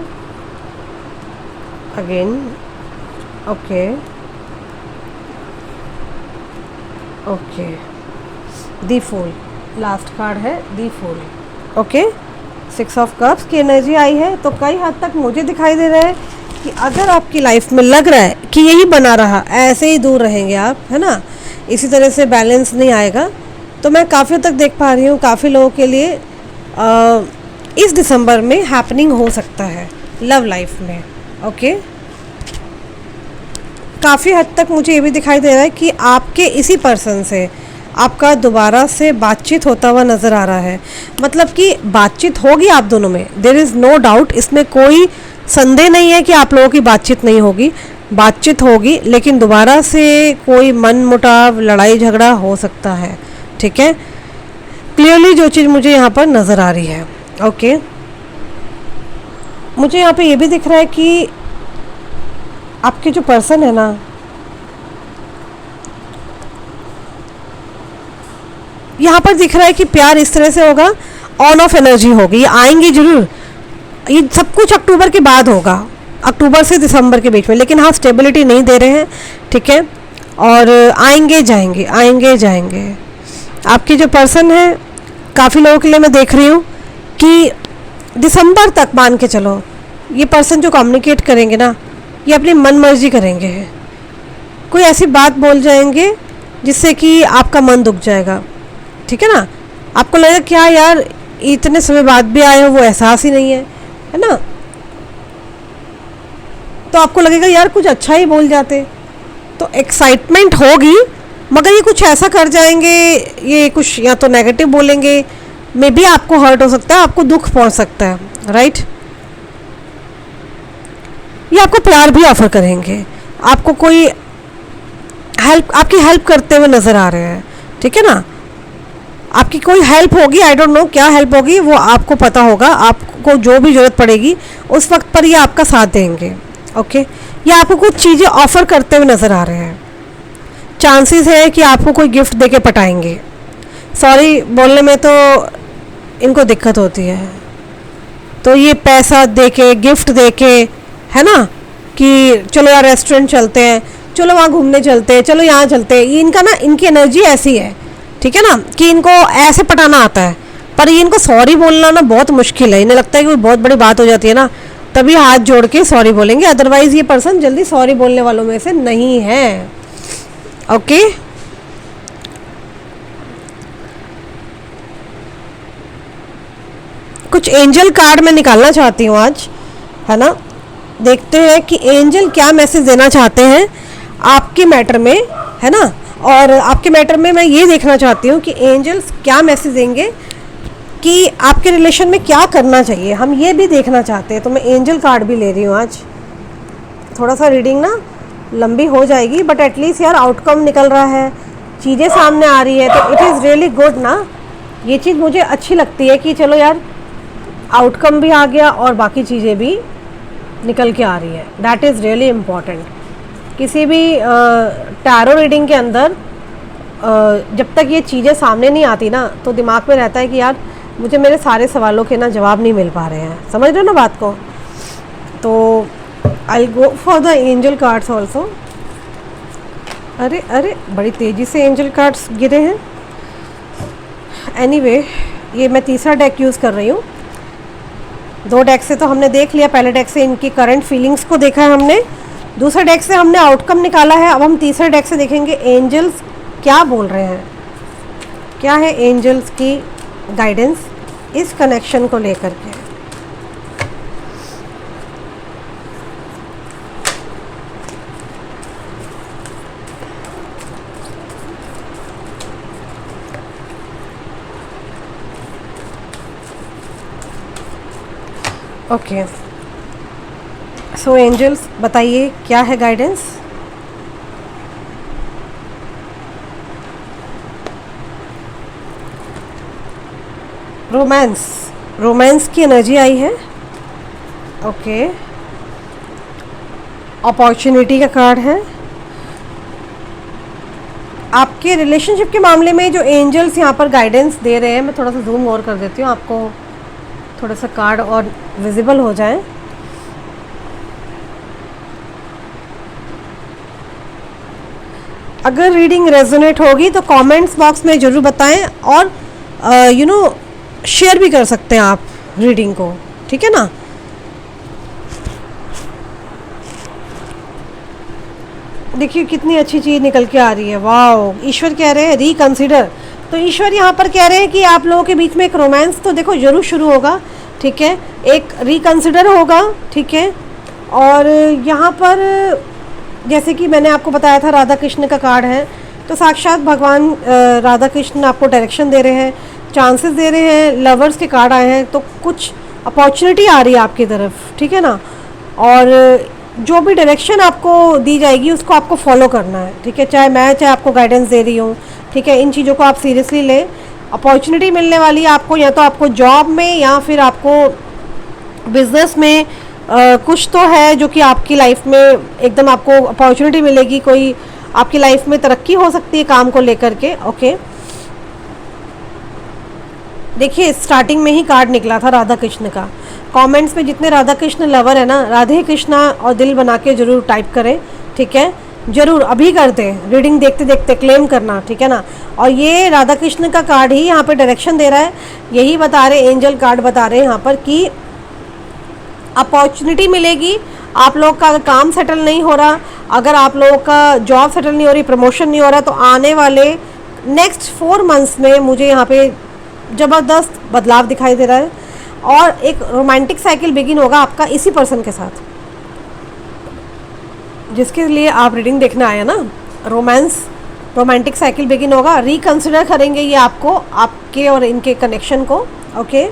अगेन। ओके ओके, दी फूल लास्ट कार्ड है, दी फूल। ओके, सिक्स ऑफ कप्स की एनर्जी आई है। तो कई हद तक मुझे दिखाई दे रहा है कि अगर आपकी लाइफ में लग रहा है कि यही बना रहा, ऐसे ही दूर रहेंगे आप, है ना, इसी तरह से बैलेंस नहीं आएगा, तो मैं काफ़ी हद तक देख पा रही हूँ काफ़ी लोगों के लिए इस दिसंबर में हैपनिंग हो सकता है लव लाइफ में। ओके, काफ़ी हद तक मुझे ये भी दिखाई दे रहा है कि आपके इसी पर्सन से आपका दोबारा से बातचीत होता हुआ नज़र आ रहा है। मतलब कि बातचीत होगी आप दोनों में, देयर इज़ नो डाउट, इसमें कोई संदेह नहीं है कि आप लोगों की बातचीत नहीं होगी, बातचीत होगी, लेकिन दोबारा से कोई मन मुटाव, लड़ाई झगड़ा हो सकता है। ठीक है, क्लियरली जो चीज़ मुझे यहाँ पर नज़र आ रही है। ओके, मुझे यहाँ पे ये भी दिख रहा है कि आपके जो पर्सन है ना, यहाँ पर दिख रहा है कि प्यार इस तरह से होगा, ऑन ऑफ एनर्जी होगी, ये आएंगी जरूर, ये सब कुछ अक्टूबर के बाद होगा, अक्टूबर से दिसंबर के बीच में, लेकिन हाँ स्टेबिलिटी नहीं दे रहे हैं। ठीक है, और आएंगे जाएंगे, आएंगे जाएंगे। आपके जो पर्सन है काफ़ी लोगों के लिए मैं देख रही हूँ कि दिसंबर तक मान के चलो, ये पर्सन जो कम्युनिकेट करेंगे ना, ये अपनी मन मर्जी करेंगे, कोई ऐसी बात बोल जाएंगे जिससे कि आपका मन दुख जाएगा। ठीक है ना, आपको लगेगा क्या यार इतने समय बाद भी आए हो, वो एहसास ही नहीं है, है ना। तो आपको लगेगा यार कुछ अच्छा ही बोल जाते। तो एक्साइटमेंट होगी, मगर ये कुछ ऐसा कर जाएंगे, ये कुछ या तो नेगेटिव बोलेंगे, मे बी आपको हर्ट हो सकता है, आपको दुख पहुंच सकता है, राइट। ये आपको प्यार भी ऑफर करेंगे, आपको कोई आपकी हेल्प करते हुए नज़र आ रहे हैं, ठीक है ना। आपकी कोई हेल्प होगी, आई डोंट नो क्या हेल्प होगी, वो आपको पता होगा। आपको जो भी ज़रूरत पड़ेगी उस वक्त पर ये आपका साथ देंगे, ओके। या आपको कुछ चीज़ें ऑफ़र करते हुए नज़र आ रहे हैं। चांसेस है कि आपको कोई गिफ्ट देके पटाएंगे। सॉरी बोलने में तो इनको दिक्कत होती है, तो ये पैसा देके, गिफ्ट देके, है ना, कि चलो यार रेस्टोरेंट चलते हैं, चलो वहाँ घूमने चलते हैं, चलो यहाँ चलते हैं। ये इनका ना, इनकी एनर्जी ऐसी है, ठीक है ना, कि इनको ऐसे पटाना आता है। पर ये इनको सॉरी बोलना ना बहुत मुश्किल है। इन्हें लगता है कि कोई बहुत बड़ी बात हो जाती है ना, तभी हाथ जोड़ के सॉरी बोलेंगे, अदरवाइज़ ये पर्सन जल्दी सॉरी बोलने वालों में से नहीं है, ओके। कुछ एंजल कार्ड मैं निकालना चाहती हूँ आज, है ना। देखते हैं कि एंजल क्या मैसेज देना चाहते हैं आपके मैटर में, है ना। और आपके मैटर में मैं ये देखना चाहती हूँ कि एंजल्स क्या मैसेज देंगे, कि आपके रिलेशन में क्या करना चाहिए, हम ये भी देखना चाहते हैं। तो मैं एंजल कार्ड भी ले रही हूँ आज। थोड़ा सा रीडिंग ना लंबी हो जाएगी, बट एटलीस्ट यार आउटकम निकल रहा है, चीज़ें सामने आ रही है, तो इट इज़ रियली गुड ना। ये चीज़ मुझे अच्छी लगती है कि चलो यार आउटकम भी आ गया और बाकी चीज़ें भी निकल के आ रही है। That is really important. किसी भी टैरो रीडिंग के अंदर जब तक ये चीज़ें सामने नहीं आती ना, तो दिमाग में रहता है कि यार मुझे मेरे सारे सवालों के ना जवाब नहीं मिल पा रहे हैं। समझ रहे हो ना बात को। तो I go for the angel cards also. अरे अरे बड़ी तेज़ी से एंजल कार्ड्स गिरे हैं। एनीवे, ये मैं तीसरा डेक यूज़ कर रही हूँ। 2 डेक से तो हमने देख लिया। पहले डेक से इनकी करंट फीलिंग्स को देखा है हमने, दूसरे डेक से हमने आउटकम निकाला है। अब हम तीसरे डेक से देखेंगे एंजल्स क्या बोल रहे हैं, क्या है एंजल्स की गाइडेंस इस कनेक्शन को लेकर के। ओके, सो एंजल्स बताइए क्या है गाइडेंस। रोमांस की एनर्जी आई है, ओके। अपॉर्चुनिटी का कार्ड है। आपके रिलेशनशिप के मामले में जो एंजल्स यहाँ पर गाइडेंस दे रहे हैं, मैं थोड़ा सा जूम और कर देती हूँ, आपको थोड़ा सा कार्ड और विजिबल हो जाए। अगर रीडिंग रेजोनेट होगी तो कमेंट्स बॉक्स में ज़रूर बताएं, और शेयर भी कर सकते हैं आप रीडिंग को, ठीक है ना। देखिए कितनी अच्छी चीज़ निकल के आ रही है, वाह। ईश्वर कह रहे हैं रिकंसिडर। तो ईश्वर यहाँ पर कह रहे हैं कि आप लोगों के बीच में एक रोमांस तो देखो जरूर शुरू होगा, ठीक है, एक रिकंसिडर होगा, ठीक है। और यहाँ पर जैसे कि मैंने आपको बताया था राधा कृष्ण का कार्ड है, तो साक्षात भगवान राधा कृष्ण आपको डायरेक्शन दे रहे हैं, चांसेस दे रहे हैं। लवर्स के कार्ड आए हैं, तो कुछ अपॉर्चुनिटी आ रही है आपकी तरफ, ठीक है ना। और जो भी डायरेक्शन आपको दी जाएगी उसको आपको फॉलो करना है, ठीक है। चाहे आपको गाइडेंस दे रही हूँ, ठीक है, इन चीज़ों को आप सीरियसली लें। अपॉर्चुनिटी मिलने वाली है आपको, या तो आपको जॉब में या फिर आपको बिजनेस में। कुछ तो है जो कि आपकी लाइफ में एकदम आपको अपॉर्चुनिटी मिलेगी, कोई आपकी लाइफ में तरक्की हो सकती है काम को लेकर के, ओके। देखिए स्टार्टिंग में ही कार्ड निकला था राधा कृष्ण का। कमेंट्स में जितने राधा कृष्ण लवर है ना, राधे कृष्णा और दिल बना के ज़रूर टाइप करें, ठीक है। ज़रूर अभी कर दें, रीडिंग देखते देखते क्लेम करना, ठीक है ना। और ये राधा कृष्ण का कार्ड ही यहाँ पे डायरेक्शन दे रहा है, यही बता रहे, एंजल कार्ड बता रहे हैं यहाँ पर कि अपॉर्चुनिटी मिलेगी। आप लोग का काम सेटल नहीं हो रहा, अगर आप लोगों का जॉब सेटल नहीं हो रही, प्रमोशन नहीं हो रहा, तो आने वाले नेक्स्ट 4 मंथ्स में मुझे यहाँ पे ज़बरदस्त बदलाव दिखाई दे रहा है। और एक रोमांटिक साइकिल बिगिन होगा आपका इसी पर्सन के साथ, जिसके लिए आप रीडिंग देखने आए ना, रोमांटिक साइकिल बिगिन होगा, रिकंसिडर करेंगे ये आपको, आपके और इनके कनेक्शन को। ओके,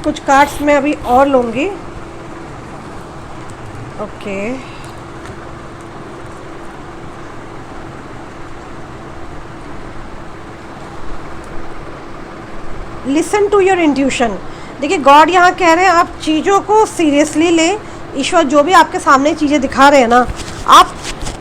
कुछ कार्ड्स मैं अभी और लूँगी। Okay, listen to your intuition. देखिए गॉड यहाँ कह रहे हैं आप चीज़ों को सीरियसली लें। ईश्वर जो भी आपके सामने चीज़ें दिखा रहे हैं ना, आप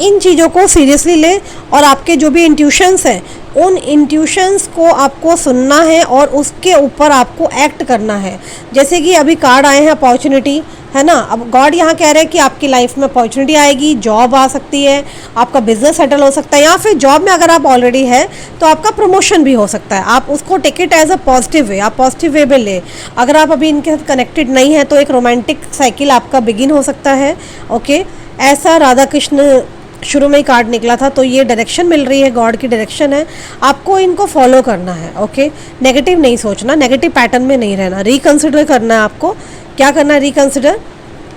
इन चीज़ों को सीरियसली लें और आपके जो भी इंट्यूशंस हैं उन इंट्यूशंस को आपको सुनना है और उसके ऊपर आपको एक्ट करना है। जैसे कि अभी कार्ड आए हैं अपॉर्चुनिटी, है ना। अब गॉड यहाँ कह रहे हैं कि आपकी लाइफ में अपॉर्चुनिटी आएगी, जॉब आ सकती है, आपका बिजनेस सेटल हो सकता है, या फिर जॉब में अगर आप ऑलरेडी है तो आपका प्रमोशन भी हो सकता है। आप उसको take it as a positive way, आप पॉजिटिव वे में ले। अगर आप अभी इनके साथ कनेक्टेड नहीं है तो एक रोमांटिक साइकिल आपका बिगिन हो सकता है। ओके, ऐसा राधा कृष्ण शुरू में ही कार्ड निकला था, तो ये डायरेक्शन मिल रही है, गॉड की डायरेक्शन है, आपको इनको फॉलो करना है। ओके, नेगेटिव नहीं सोचना, नेगेटिव पैटर्न में नहीं रहना, रिकंसिडर करना है आपको। क्या करना है? रिकंसिडर।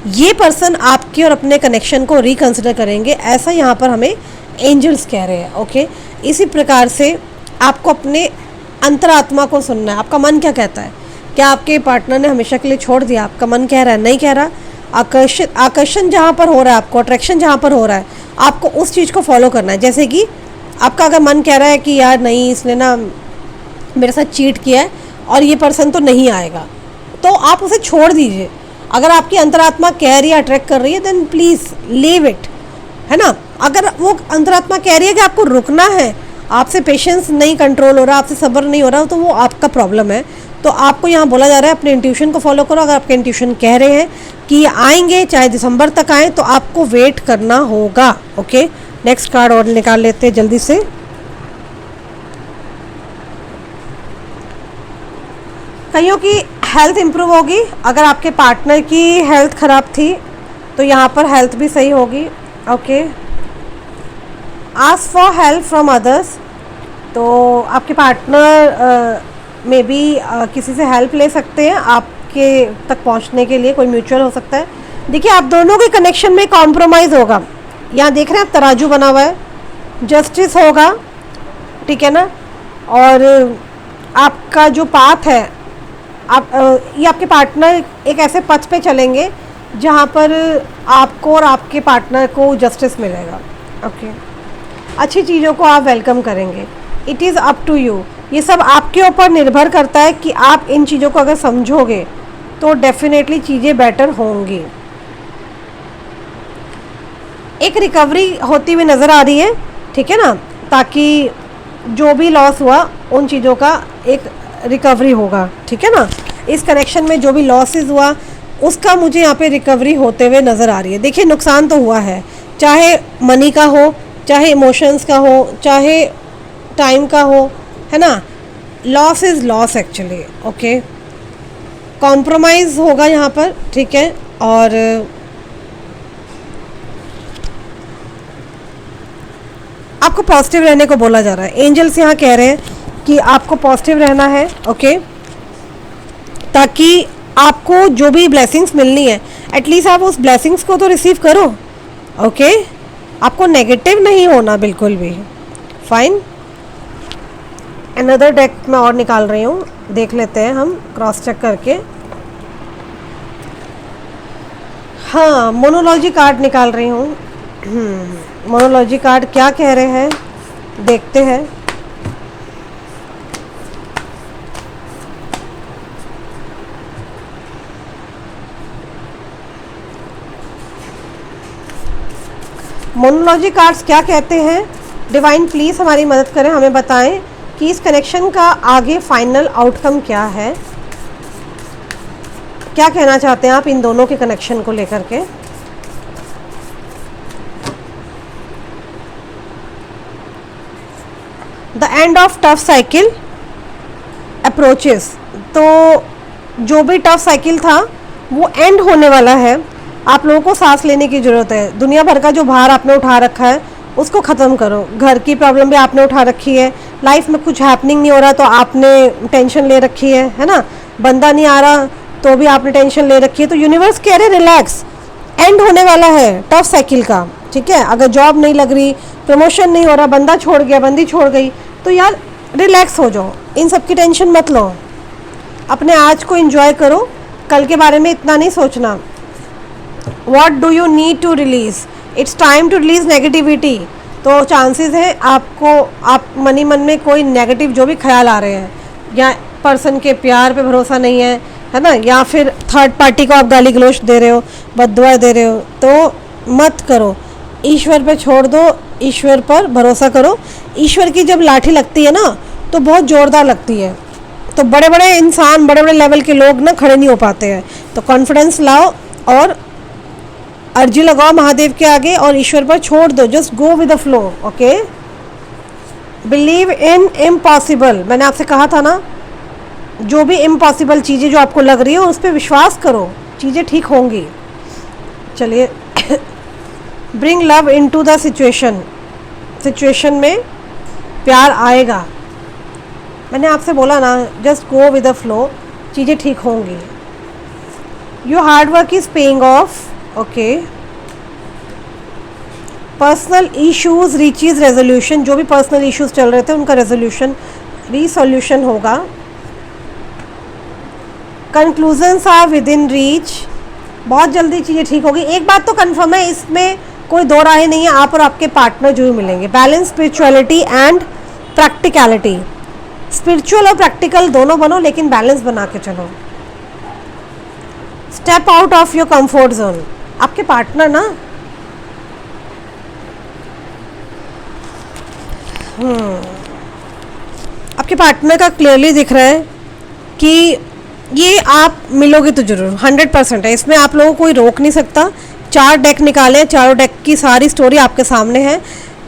ये पर्सन आपके और अपने कनेक्शन को रिकंसिडर करेंगे, ऐसा यहाँ पर हमें एंजल्स कह रहे हैं। ओके, इसी प्रकार से आपको अपने अंतरात्मा को सुनना है। आपका मन क्या कहता है? क्या आपके पार्टनर ने हमेशा के लिए छोड़ दिया? आपका मन कह रहा है, नहीं कह रहा। आकर्षण जहाँ पर हो रहा है, आपको अट्रैक्शन जहाँ पर हो रहा है, आपको उस चीज़ को फॉलो करना है। जैसे कि आपका अगर मन कह रहा है कि यार नहीं, इसने ना मेरे साथ चीट किया है और ये पर्सन तो नहीं आएगा, तो आप उसे छोड़ दीजिए। अगर आपकी अंतरात्मा कह रही है, अट्रैक्ट कर रही है, देन प्लीज़ लीव इट, है ना। अगर वो अंतरात्मा कह रही है कि आपको रुकना है, आपसे पेशेंस नहीं कंट्रोल हो रहा, आपसे सब्र नहीं हो रहा, तो वो आपका प्रॉब्लम है। तो आपको यहाँ बोला जा रहा है अपने इंट्यूशन को फॉलो करो। अगर आपके इंट्यूशन कह रहे हैं कि ये आएंगे, चाहे दिसंबर तक आए, तो आपको वेट करना होगा। ओके, नेक्स्ट कार्ड और निकाल लेते हैं जल्दी से। कईयों की हेल्थ इंप्रूव होगी। अगर आपके पार्टनर की हेल्थ ख़राब थी तो यहाँ पर हेल्थ भी सही होगी। Okay, ask for help from others. तो आपके पार्टनर में भी किसी से हेल्प ले सकते हैं आपके तक पहुंचने के लिए, कोई म्यूचुअल हो सकता है। देखिए आप दोनों के कनेक्शन में कॉम्प्रोमाइज़ होगा। यहाँ देख रहे हैं आप, तराजू बना हुआ है, जस्टिस होगा, ठीक है ना। और आपका जो पाथ है, आप ये आपके पार्टनर एक ऐसे पथ पे चलेंगे जहाँ पर आपको और आपके पार्टनर को जस्टिस मिलेगा। ओके, अच्छी चीज़ों को आप वेलकम करेंगे। It is up to you. ये सब आपके ऊपर निर्भर करता है कि आप इन चीज़ों को अगर समझोगे तो डेफिनेटली चीज़ें बेटर होंगी। एक रिकवरी होती हुई नज़र आ रही है, ठीक है ना, ताकि जो भी लॉस हुआ उन चीज़ों का एक रिकवरी होगा, ठीक है ना। इस कनेक्शन में जो भी लॉसेस हुआ उसका मुझे यहाँ पे रिकवरी होते हुए नज़र आ रही है। देखिए नुकसान तो हुआ है, चाहे मनी का हो, चाहे इमोशंस का हो, चाहे टाइम का हो, है ना। Loss is loss actually. Okay, compromise होगा यहाँ पर, ठीक है। और आपको पॉजिटिव रहने को बोला जा रहा है। एंजल्स यहाँ कह रहे हैं कि आपको पॉजिटिव रहना है। ओके, ताकि आपको जो भी ब्लेसिंग्स मिलनी है एटलीस्ट आप उस ब्लेसिंग्स को तो रिसीव करो। ओके, आपको नेगेटिव नहीं होना बिल्कुल भी। फाइन, अनदर डेक मैं और निकाल रही हूँ, देख लेते हैं हम क्रॉस चेक करके। हाँ, मोनोलॉजी कार्ड निकाल रही हूँ। मोनोलॉजी कार्ड क्या कह रहे हैं देखते हैं। मोनोलॉजी कार्ड्स क्या कहते हैं? डिवाइन प्लीज़ हमारी मदद करें, हमें बताएं कि इस कनेक्शन का आगे फाइनल आउटकम क्या है। क्या कहना चाहते हैं आप इन दोनों के कनेक्शन को लेकर के? The end of tough cycle approaches. तो जो भी टफ साइकिल था वो एंड होने वाला है। आप लोगों को सांस लेने की ज़रूरत है। दुनिया भर का जो भार आपने उठा रखा है उसको ख़त्म करो। घर की प्रॉब्लम भी आपने उठा रखी है, लाइफ में कुछ हैपनिंग नहीं हो रहा तो आपने टेंशन ले रखी है ना। बंदा नहीं आ रहा तो भी आपने टेंशन ले रखी है। तो यूनिवर्स कह रहे रिलैक्स, एंड होने वाला है टफ साइकिल का, ठीक है। अगर जॉब नहीं लग रही, प्रमोशन नहीं हो रहा, बंदा छोड़ गया, बंदी छोड़ गई, तो यार रिलैक्स हो जाओ, इन सब की टेंशन मत लो, अपने आज को एंजॉय करो, कल के बारे में इतना नहीं सोचना। What do you need to release, it's time to release negativity. तो चांसेस है आपको, आप मन ही मन में कोई नेगेटिव जो भी ख्याल आ रहे हैं, या पर्सन के प्यार पे भरोसा नहीं है ना, या फिर थर्ड पार्टी को आप गाली गलौज दे रहे हो, बद्दुआ दे रहे हो, तो मत करो, ईश्वर पे छोड़ दो, ईश्वर पर भरोसा करो। ईश्वर की जब लाठी लगती है ना तो बहुत ज़ोरदार लगती है, तो बड़े बड़े इंसान, बड़े बड़े लेवल के लोग ना खड़े नहीं हो पाते हैं। तो कॉन्फिडेंस लाओ और अर्जी लगाओ महादेव के आगे और ईश्वर पर छोड़ दो, just go with the flow, okay. Believe in impossible, मैंने आपसे कहा था ना, जो भी इम्पॉसिबल चीज़ें जो आपको लग रही है उस पर विश्वास करो, चीज़ें ठीक होंगी। चलिए bring love into the situation, situation में प्यार आएगा। मैंने आपसे बोला ना, just go with the flow, चीज़ें ठीक होंगी। Your hard work is paying off, okay. Personal issues reaches resolution, जो भी पर्सनल इश्यूज चल रहे थे उनका रेजोल्यूशन, रीसोल्यूशन होगा। Conclusions are within reach, बहुत जल्दी चीज़ें ठीक होगी। एक बात तो कन्फर्म है, इसमें कोई दो राहें नहीं है, आप और आपके पार्टनर जरूर मिलेंगे। Balance spirituality and practicality, spiritual और प्रैक्टिकल दोनों बनो, लेकिन बैलेंस बना के चलो। Step out of your comfort zone, आपके पार्टनर ना आपके पार्टनर का क्लियरली दिख रहा है कि ये आप मिलोगे तो जरूर, 100% है, इसमें आप लोगों को कोई रोक नहीं सकता। 4 डेक निकाले, चारों डेक की सारी स्टोरी आपके सामने है,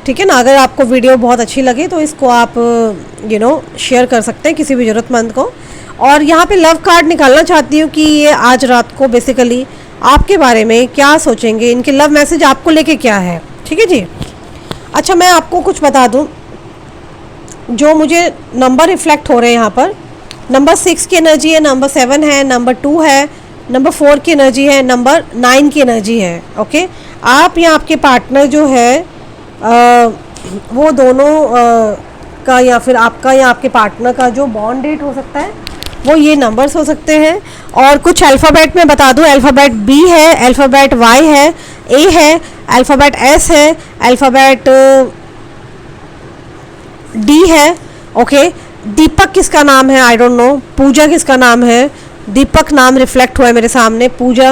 ठीक है ना। अगर आपको वीडियो बहुत अच्छी लगे तो इसको आप शेयर कर सकते हैं किसी भी ज़रूरतमंद को। और यहाँ पे लव कार्ड निकालना चाहती हूँ कि ये आज रात को बेसिकली आपके बारे में क्या सोचेंगे, इनके लव मैसेज आपको लेके क्या है, ठीक है जी। अच्छा, मैं आपको कुछ बता दूँ, जो मुझे नंबर रिफ्लेक्ट हो रहे हैं यहाँ पर, नंबर 6 की एनर्जी है, नंबर 7 है, नंबर 2 है, नंबर 4 की एनर्जी है, नंबर 9 की एनर्जी है, ओके। आप या आपके पार्टनर जो है वो दोनों का, या फिर आपका या आपके पार्टनर का जो बॉन्ड डेट हो सकता है वो ये नंबर्स हो सकते हैं। और कुछ अल्फ़ाबेट में बता दूं, अल्फ़ाबेट बी है, अल्फ़ाबेट वाई है, ए है, अल्फ़ाबेट एस है, अल्फ़ाबेट डी है, ओके। दीपक किसका नाम है, आई डोंट नो। पूजा किसका नाम है, दीपक नाम रिफ्लेक्ट हुआ है मेरे सामने, पूजा।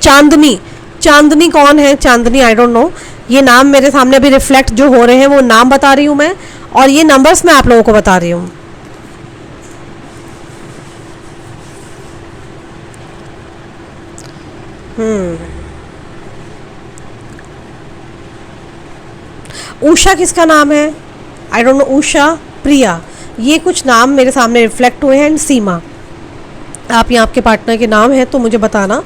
चांदनी, चांदनी कौन है, चांदनी आई डोंट नो। ये नाम मेरे सामने अभी रिफ्लेक्ट जो हो रहे हैं वो नाम बता रही हूँ मैं, और ये नंबर्स मैं आप लोगों को बता रही हूँ। उषा किसका नाम है, आई डोंट नो। उषा, प्रिया, ये कुछ नाम मेरे सामने रिफ्लेक्ट हुए हैं। एंड सीमा, आप यहाँ आपके पार्टनर के नाम है तो मुझे बताना।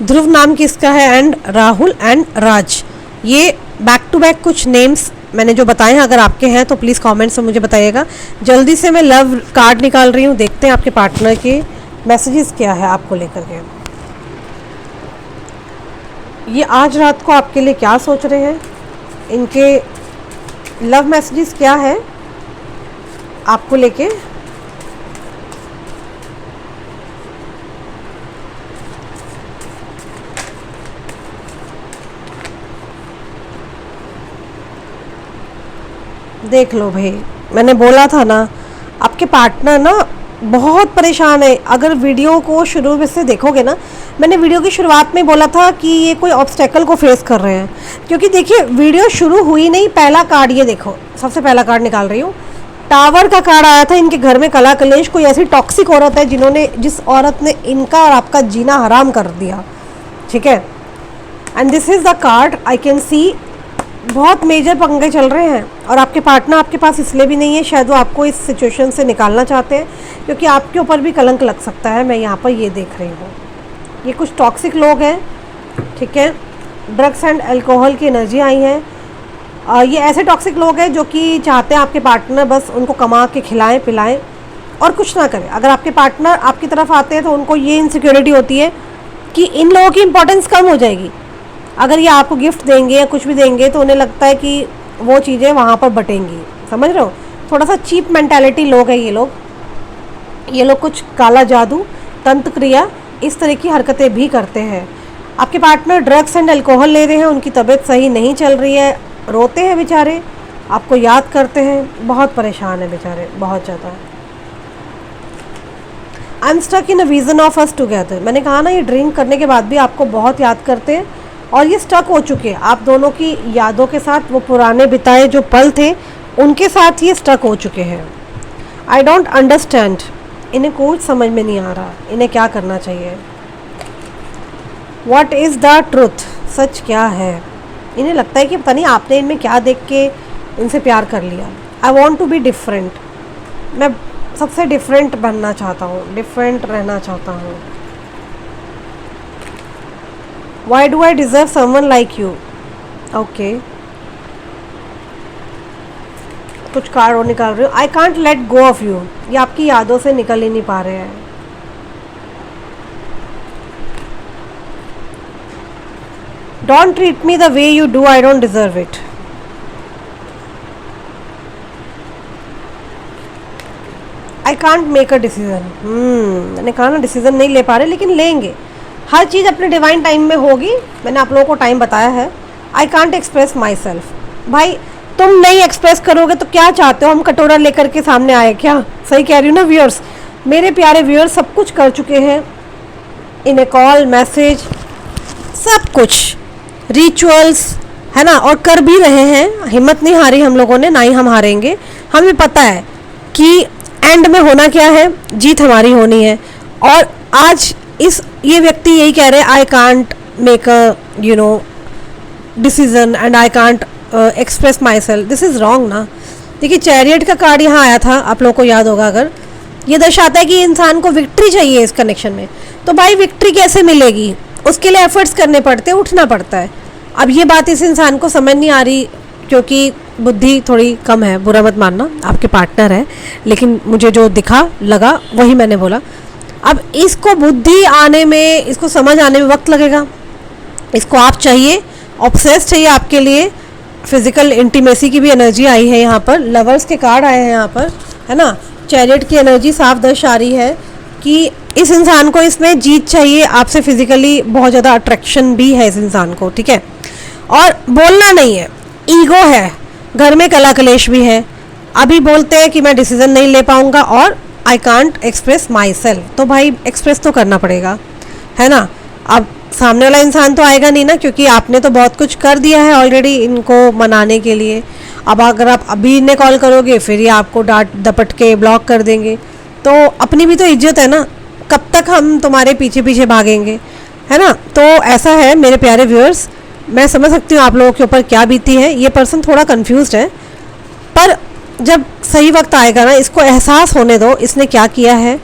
ध्रुव नाम किसका है, एंड राहुल एंड राज, ये बैक टू बैक कुछ नेम्स मैंने जो बताए हैं, अगर आपके हैं तो प्लीज़ कमेंट्स में मुझे बताइएगा। जल्दी से मैं लव कार्ड निकाल रही हूँ, देखते हैं आपके पार्टनर के मैसेजेस क्या है आपको लेकर के। ये आज रात को आपके लिए क्या सोच रहे हैं, इनके लव मैसेजेस क्या है आपको लेके। देख लो भाई, मैंने बोला था ना, आपके पार्टनर ना बहुत परेशान है। अगर वीडियो को शुरू में से देखोगे ना, मैंने वीडियो की शुरुआत में बोला था कि ये कोई ऑब्स्टेकल को फेस कर रहे हैं, क्योंकि देखिए वीडियो शुरू हुई नहीं, पहला कार्ड ये देखो, सबसे पहला कार्ड निकाल रही हूँ, टावर का कार्ड आया था। इनके घर में कला कलेश, कोई ऐसी टॉक्सिक औरत है जिस औरत ने इनका और आपका जीना हराम कर दिया, ठीक है। And this is the card, I can see बहुत मेजर पंगे चल रहे हैं, और आपके पार्टनर आपके पास इसलिए भी नहीं है, शायद वो आपको इस सिचुएशन से निकालना चाहते हैं, क्योंकि आपके ऊपर भी कलंक लग सकता है। मैं यहाँ पर ये देख रही हूँ, ये कुछ टॉक्सिक लोग हैं, ठीक है। ड्रग्स एंड अल्कोहल की एनर्जी आई है। ये ऐसे टॉक्सिक लोग हैं जो कि चाहते हैं आपके पार्टनर बस उनको कमा के खिलाएं पिलाएं और कुछ ना करें। अगर आपके पार्टनर आपकी तरफ आते हैं तो उनको ये इनसिक्योरिटी होती है कि इन लोगों की इंपॉर्टेंस कम हो जाएगी। अगर ये आपको गिफ्ट देंगे या कुछ भी देंगे तो उन्हें लगता है कि वो चीज़ें वहाँ पर बटेंगी, समझ रहे हो? थोड़ा सा चीप मेंटालिटी लोग है ये लोग कुछ काला जादू, तंत्र क्रिया, इस तरह की हरकतें भी करते हैं। आपके पार्टनर ड्रग्स एंड अल्कोहल ले रहे हैं, उनकी तबीयत सही नहीं चल रही है, रोते हैं बेचारे, आपको याद करते हैं, बहुत परेशान है बेचारे, बहुत ज़्यादा। I am stuck in a vision of us together. मैंने कहा ना, ये ड्रिंक करने के बाद भी आपको बहुत याद करते हैं और ये स्टक हो चुके हैं आप दोनों की यादों के साथ। वो पुराने बिताए जो पल थे उनके साथ ये स्टक हो चुके हैं। आई डोंट अंडरस्टैंड, इन्हें कुछ समझ में नहीं आ रहा इन्हें क्या करना चाहिए। व्हाट इज़ द ट्रुथ, सच क्या है? इन्हें लगता है कि पता नहीं आपने इनमें क्या देख के इनसे प्यार कर लिया। I want to be different, मैं सबसे डिफरेंट बनना चाहता हूँ, डिफरेंट रहना चाहता हूँ। Why do I deserve someone like you? Okay, कुछ कार्ड और निकाल रही हूँ। I can't let go of you, ये आपकी यादों से निकल ही नहीं पा रहे हैं। Don't treat me the way you do, I don't deserve it. I can't make a decision. मैंने कहा ना, डिसीजन नहीं ले पा रहे, लेकिन लेंगे। हर चीज़ अपने डिवाइन टाइम में होगी, मैंने आप लोगों को टाइम बताया है। I can't express my self. भाई तुम नहीं एक्सप्रेस करोगे तो क्या चाहते हो? हम कटोरा लेकर के सामने आए क्या? सही कह रही हूँ ना व्यूअर्स? मेरे प्यारे व्यूअर्स सब कुछ कर चुके हैं, इन्हें कॉल मैसेज सब कुछ, रिचुअल्स है ना, और कर भी रहे हैं। हिम्मत नहीं हारी हम लोगों ने, ना ही हम हारेंगे। हमें पता है कि एंड में होना क्या है, जीत हमारी होनी है। और आज ये व्यक्ति यही कह रहे हैं, I can't make a decision and I can't express my self. This is wrong ना। देखिए, चैरियट का कार्ड यहाँ आया था, आप लोगों को याद होगा अगर। ये दर्शाता है कि इंसान को विक्ट्री चाहिए इस कनेक्शन में। तो भाई विक्ट्री कैसे मिलेगी? उसके लिए एफर्ट्स करने पड़ते हैं, उठना पड़ता है। अब ये बात इस इंसान को समझ नहीं आ रही क्योंकि बुद्धि थोड़ी कम है, बुरा मत मानना, आपके पार्टनर है, लेकिन मुझे जो दिखा लगा वही मैंने बोला। अब इसको बुद्धि आने में, इसको समझ आने में वक्त लगेगा। इसको आप चाहिए, ऑब्सेस चाहिए आपके लिए। फिजिकल इंटीमेसी की भी एनर्जी आई है यहाँ पर, लवर्स के कार्ड आए हैं यहाँ पर, है ना। चैरियट की एनर्जी साफ दर्शा रही है कि इस इंसान को इसमें जीत चाहिए आपसे, फिजिकली बहुत ज़्यादा अट्रैक्शन भी है इस इंसान को, ठीक है। और बोलना नहीं है, ईगो है, घर में कला कलेश भी है। अभी बोलते हैं कि मैं डिसीजन नहीं ले पाऊंगा और I can't express my self. तो भाई एक्सप्रेस तो करना पड़ेगा, है ना। अब सामने वाला इंसान तो आएगा नहीं ना, क्योंकि आपने तो बहुत कुछ कर दिया है ऑलरेडी इनको मनाने के लिए। अब अगर आप अभी इन्हें कॉल करोगे फिर ये आपको डांट दपट के ब्लॉक कर देंगे, तो अपनी भी तो इज्जत है ना। कब तक हम तुम्हारे पीछे पीछे भागेंगे, है ना। तो ऐसा है मेरे प्यारे व्यूअर्स, मैं समझ सकती हूँ आप लोगों के ऊपर क्या बीती है। ये पर्सन थोड़ा कंफ्यूज्ड है, पर जब सही वक्त आएगा ना, इसको एहसास होने दो इसने क्या किया है।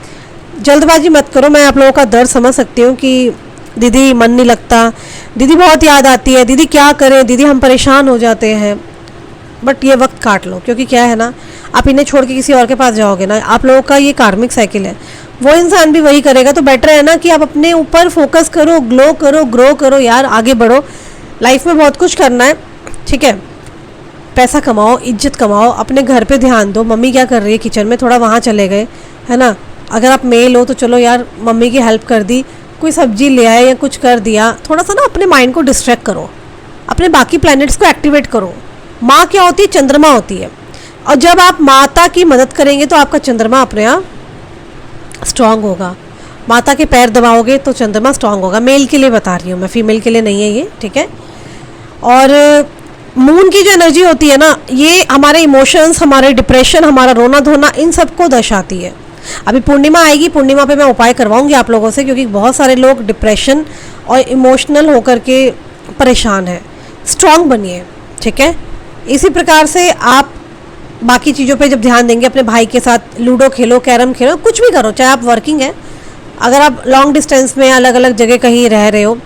जल्दबाजी मत करो। मैं आप लोगों का दर्द समझ सकती हूँ कि दीदी मन नहीं लगता, दीदी बहुत याद आती है, दीदी क्या करें, दीदी हम परेशान हो जाते हैं। बट ये वक्त काट लो, क्योंकि क्या है ना, आप इन्हें छोड़ के किसी और के पास जाओगे ना, आप लोगों का ये कार्मिक साइकिल है, वो इंसान भी वही करेगा। तो बेटर है ना कि आप अपने ऊपर फोकस करो, ग्लो करो, ग्रो करो यार, आगे बढ़ो। लाइफ में बहुत कुछ करना है, ठीक है। पैसा कमाओ, इज्जत कमाओ, अपने घर पे ध्यान दो। मम्मी क्या कर रही है किचन में, थोड़ा वहाँ चले गए, है ना। अगर आप मेल हो तो चलो यार मम्मी की हेल्प कर दी, कोई सब्जी ले आए या कुछ कर दिया। थोड़ा सा ना अपने माइंड को डिस्ट्रैक्ट करो, अपने बाकी प्लैनेट्स को एक्टिवेट करो। माँ क्या होती है? चंद्रमा होती है। और जब आप माता की मदद करेंगे तो आपका चंद्रमा अपने आप स्ट्रांग होगा। माता के पैर दबाओगे तो चंद्रमा स्ट्रांग होगा। मेल के लिए बता रही हूँ मैं, फीमेल के लिए नहीं है ये, ठीक है। और मून की जो एनर्जी होती है ना, ये हमारे इमोशंस, हमारे डिप्रेशन, हमारा रोना धोना, इन सबको दर्शाती है। अभी पूर्णिमा आएगी, पूर्णिमा पे मैं उपाय करवाऊंगी आप लोगों से, क्योंकि बहुत सारे लोग डिप्रेशन और इमोशनल होकर के परेशान हैं। स्ट्रांग बनिए, ठीक है। इसी प्रकार से आप बाकी चीज़ों पे जब ध्यान देंगे, अपने भाई के साथ लूडो खेलो, कैरम खेलो, कुछ भी करो, चाहे आप वर्किंग है, अगर आप लॉन्ग डिस्टेंस में अलग अलग जगह कहीं रह रहे हो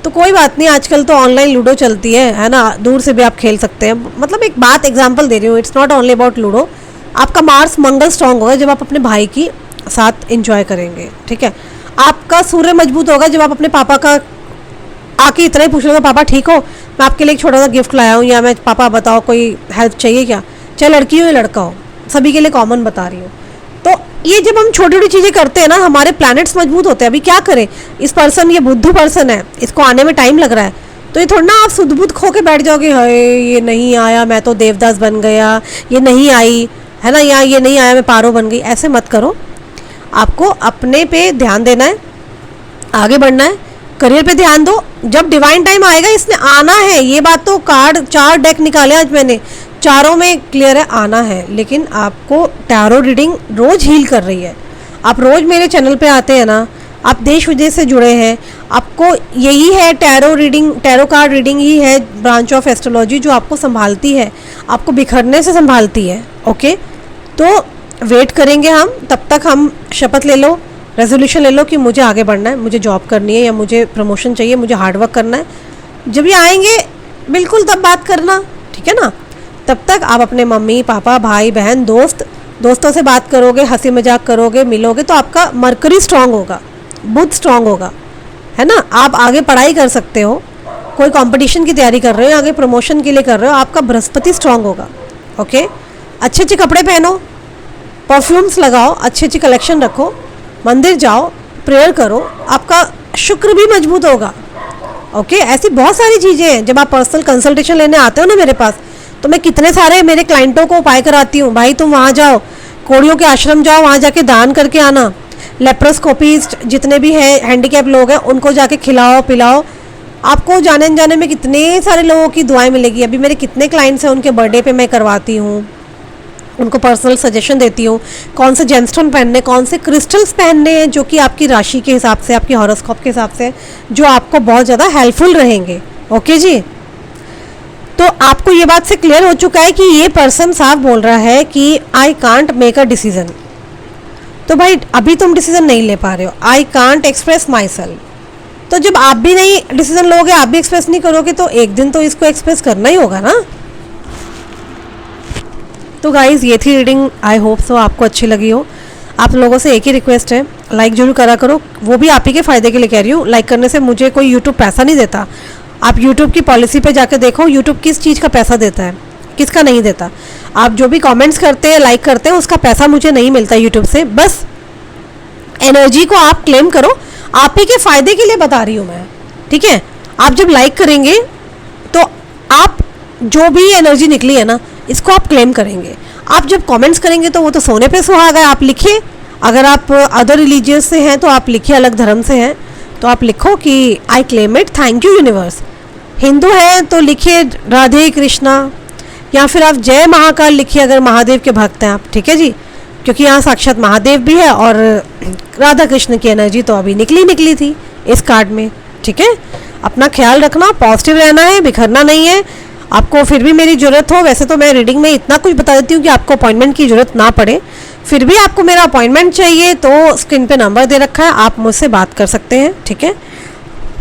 तो कोई बात नहीं, आजकल तो ऑनलाइन लूडो चलती है ना, दूर से भी आप खेल सकते हैं। मतलब एक बात एग्जांपल दे रही हूँ, it's not only about ludo. आपका मार्स मंगल स्ट्रांग होगा जब आप अपने भाई की साथ एंजॉय करेंगे, ठीक है। आपका सूर्य मजबूत होगा जब आप अपने पापा का आके इतना ही पूछ लोगे, पापा ठीक हो, मैं आपके लिए एक छोटा सा गिफ्ट लाया हूँ, या मैं पापा बताओ कोई हेल्प चाहिए क्या, चाहे लड़की हो या लड़का हो, सभी के लिए कॉमन बता रही हूँ। तो ये जब हम छोटी छोटी चीज़ें करते हैं ना, हमारे प्लैनेट्स मजबूत होते हैं। अभी क्या करें, इस पर्सन, ये बुद्धू पर्सन है, इसको आने में टाइम लग रहा है, तो ये थोड़ा ना आप सुध बुध खो के बैठ जाओगे, हाय ये नहीं आया मैं तो देवदास बन गया, ये नहीं आई है ना, या ये नहीं आया मैं पारो बन गई। ऐसे मत करो, आपको अपने पे ध्यान देना है, आगे बढ़ना है, करियर पे ध्यान दो। जब डिवाइन टाइम आएगा इसने आना है, ये बात तो कार्ड 4 डेक निकाले आज मैंने, चारों में क्लियर है, आना है। लेकिन आपको टैरो रीडिंग रोज हील कर रही है। आप रोज मेरे चैनल पे आते हैं ना, आप देश विदेश से जुड़े हैं, आपको यही है tarot reading, tarot card reading ही है ब्रांच ऑफ एस्ट्रोलॉजी जो आपको संभालती है, आपको बिखरने से संभालती है। ओके, तो वेट करेंगे हम, तब तक हम शपथ ले लो, रेजोल्यूशन ले लो कि मुझे आगे बढ़ना है, मुझे जॉब करनी है, या मुझे प्रमोशन चाहिए, मुझे हार्डवर्क करना है। जब ये आएंगे बिल्कुल तब बात करना, ठीक है ना। तब तक आप अपने मम्मी पापा भाई बहन दोस्तों से बात करोगे, हंसी मजाक करोगे, मिलोगे, तो आपका मरकरी स्ट्रांग होगा, बुध स्ट्रांग होगा, है ना। आप आगे पढ़ाई कर सकते हो, कोई कंपटीशन की तैयारी कर रहे हो, आगे प्रमोशन के लिए कर रहे हो, आपका बृहस्पति स्ट्रांग होगा। ओके, अच्छे अच्छे कपड़े पहनो, परफ्यूम्स लगाओ, अच्छी अच्छी कलेक्शन रखो, मंदिर जाओ, प्रेयर करो, आपका शुक्र भी मजबूत होगा। ओके, ऐसी बहुत सारी चीज़ें हैं। जब आप पर्सनल कंसल्टेशन लेने आते हो ना मेरे पास, तो मैं कितने सारे मेरे क्लाइंटों को उपाय कराती हूँ, भाई तुम वहाँ जाओ, कोड़ियों के आश्रम जाओ, वहाँ जाके दान करके आना, लेप्रोस्कोपीस्ट जितने भी हैं, हैंडीकैप लोग हैं, उनको जाके खिलाओ पिलाओ, आपको जाने अनजाने में कितने सारे लोगों की दुआएं मिलेगी। अभी मेरे कितने क्लाइंट्स हैं, उनके बर्थडे पे मैं करवाती हूँ, उनको पर्सनल सजेशन देती हूँ कौन से जेमस्टोन पहनने, कौन से क्रिस्टल्स पहनने हैं, जो कि आपकी राशि के हिसाब से, आपकी हॉरोस्कोप के हिसाब से, जो आपको बहुत ज़्यादा हेल्पफुल रहेंगे। ओके जी, तो आपको ये बात से क्लियर हो चुका है कि ये पर्सन साफ बोल रहा है कि I can't make a decision. तो भाई अभी तुम डिसीजन नहीं ले पा रहे हो, I can't express my self. तो जब आप भी नहीं डिसीजन लोगे, आप भी एक्सप्रेस नहीं करोगे, तो एक दिन तो इसको एक्सप्रेस करना ही होगा ना। तो गाइज़ ये थी रीडिंग, आई होप सो आपको अच्छी लगी हो। आप लोगों से एक ही रिक्वेस्ट है, लाइक जरूर करा करो, वो भी आप ही के फ़ायदे के लिए कह रही हूँ। लाइक करने से मुझे कोई यूट्यूब पैसा नहीं देता। आप यूट्यूब की पॉलिसी पे जाकर देखो, यूट्यूब किस चीज़ का पैसा देता है, किसका नहीं देता। आप जो भी कमेंट्स करते हैं, लाइक करते हैं, उसका पैसा मुझे नहीं मिलता यूट्यूब से। बस एनर्जी को आप क्लेम करो, आप ही के फ़ायदे के लिए बता रही हूँ मैं, ठीक है। आप जब लाइक करेंगे तो आप जो भी एनर्जी निकली है ना, इसको आप क्लेम करेंगे। आप जब कमेंट्स करेंगे तो वो तो सोने पे सुहागा है। आप लिखिए, अगर आप अदर रिलीजियस से हैं तो आप लिखिए, अलग धर्म से हैं तो आप लिखो कि I claim it, thank you universe. Hindu हैं तो लिखिए राधे कृष्णा, या फिर आप जय महाकाल लिखिए अगर महादेव के भक्त हैं आप, ठीक है जी, क्योंकि यहाँ साक्षात महादेव भी है और राधा कृष्ण की एनर्जी तो अभी निकली थी इस कार्ड में, ठीक है। अपना ख्याल रखना, पॉजिटिव रहना है, बिखरना नहीं है। आपको फिर भी मेरी ज़रूरत हो, वैसे तो मैं रीडिंग में इतना कुछ बता देती हूँ कि आपको अपॉइंटमेंट की ज़रूरत ना पड़े, फिर भी आपको मेरा अपॉइंटमेंट चाहिए तो स्क्रीन पे नंबर दे रखा है, आप मुझसे बात कर सकते हैं, ठीक है।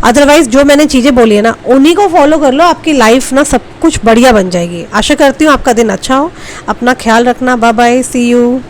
अदरवाइज़ जो मैंने चीज़ें बोली है ना, उन्हीं को फॉलो कर लो, आपकी लाइफ ना सब कुछ बढ़िया बन जाएगी। आशा करती हूँ आपका दिन अच्छा हो। अपना ख्याल रखना, बाय बाय, सी यू।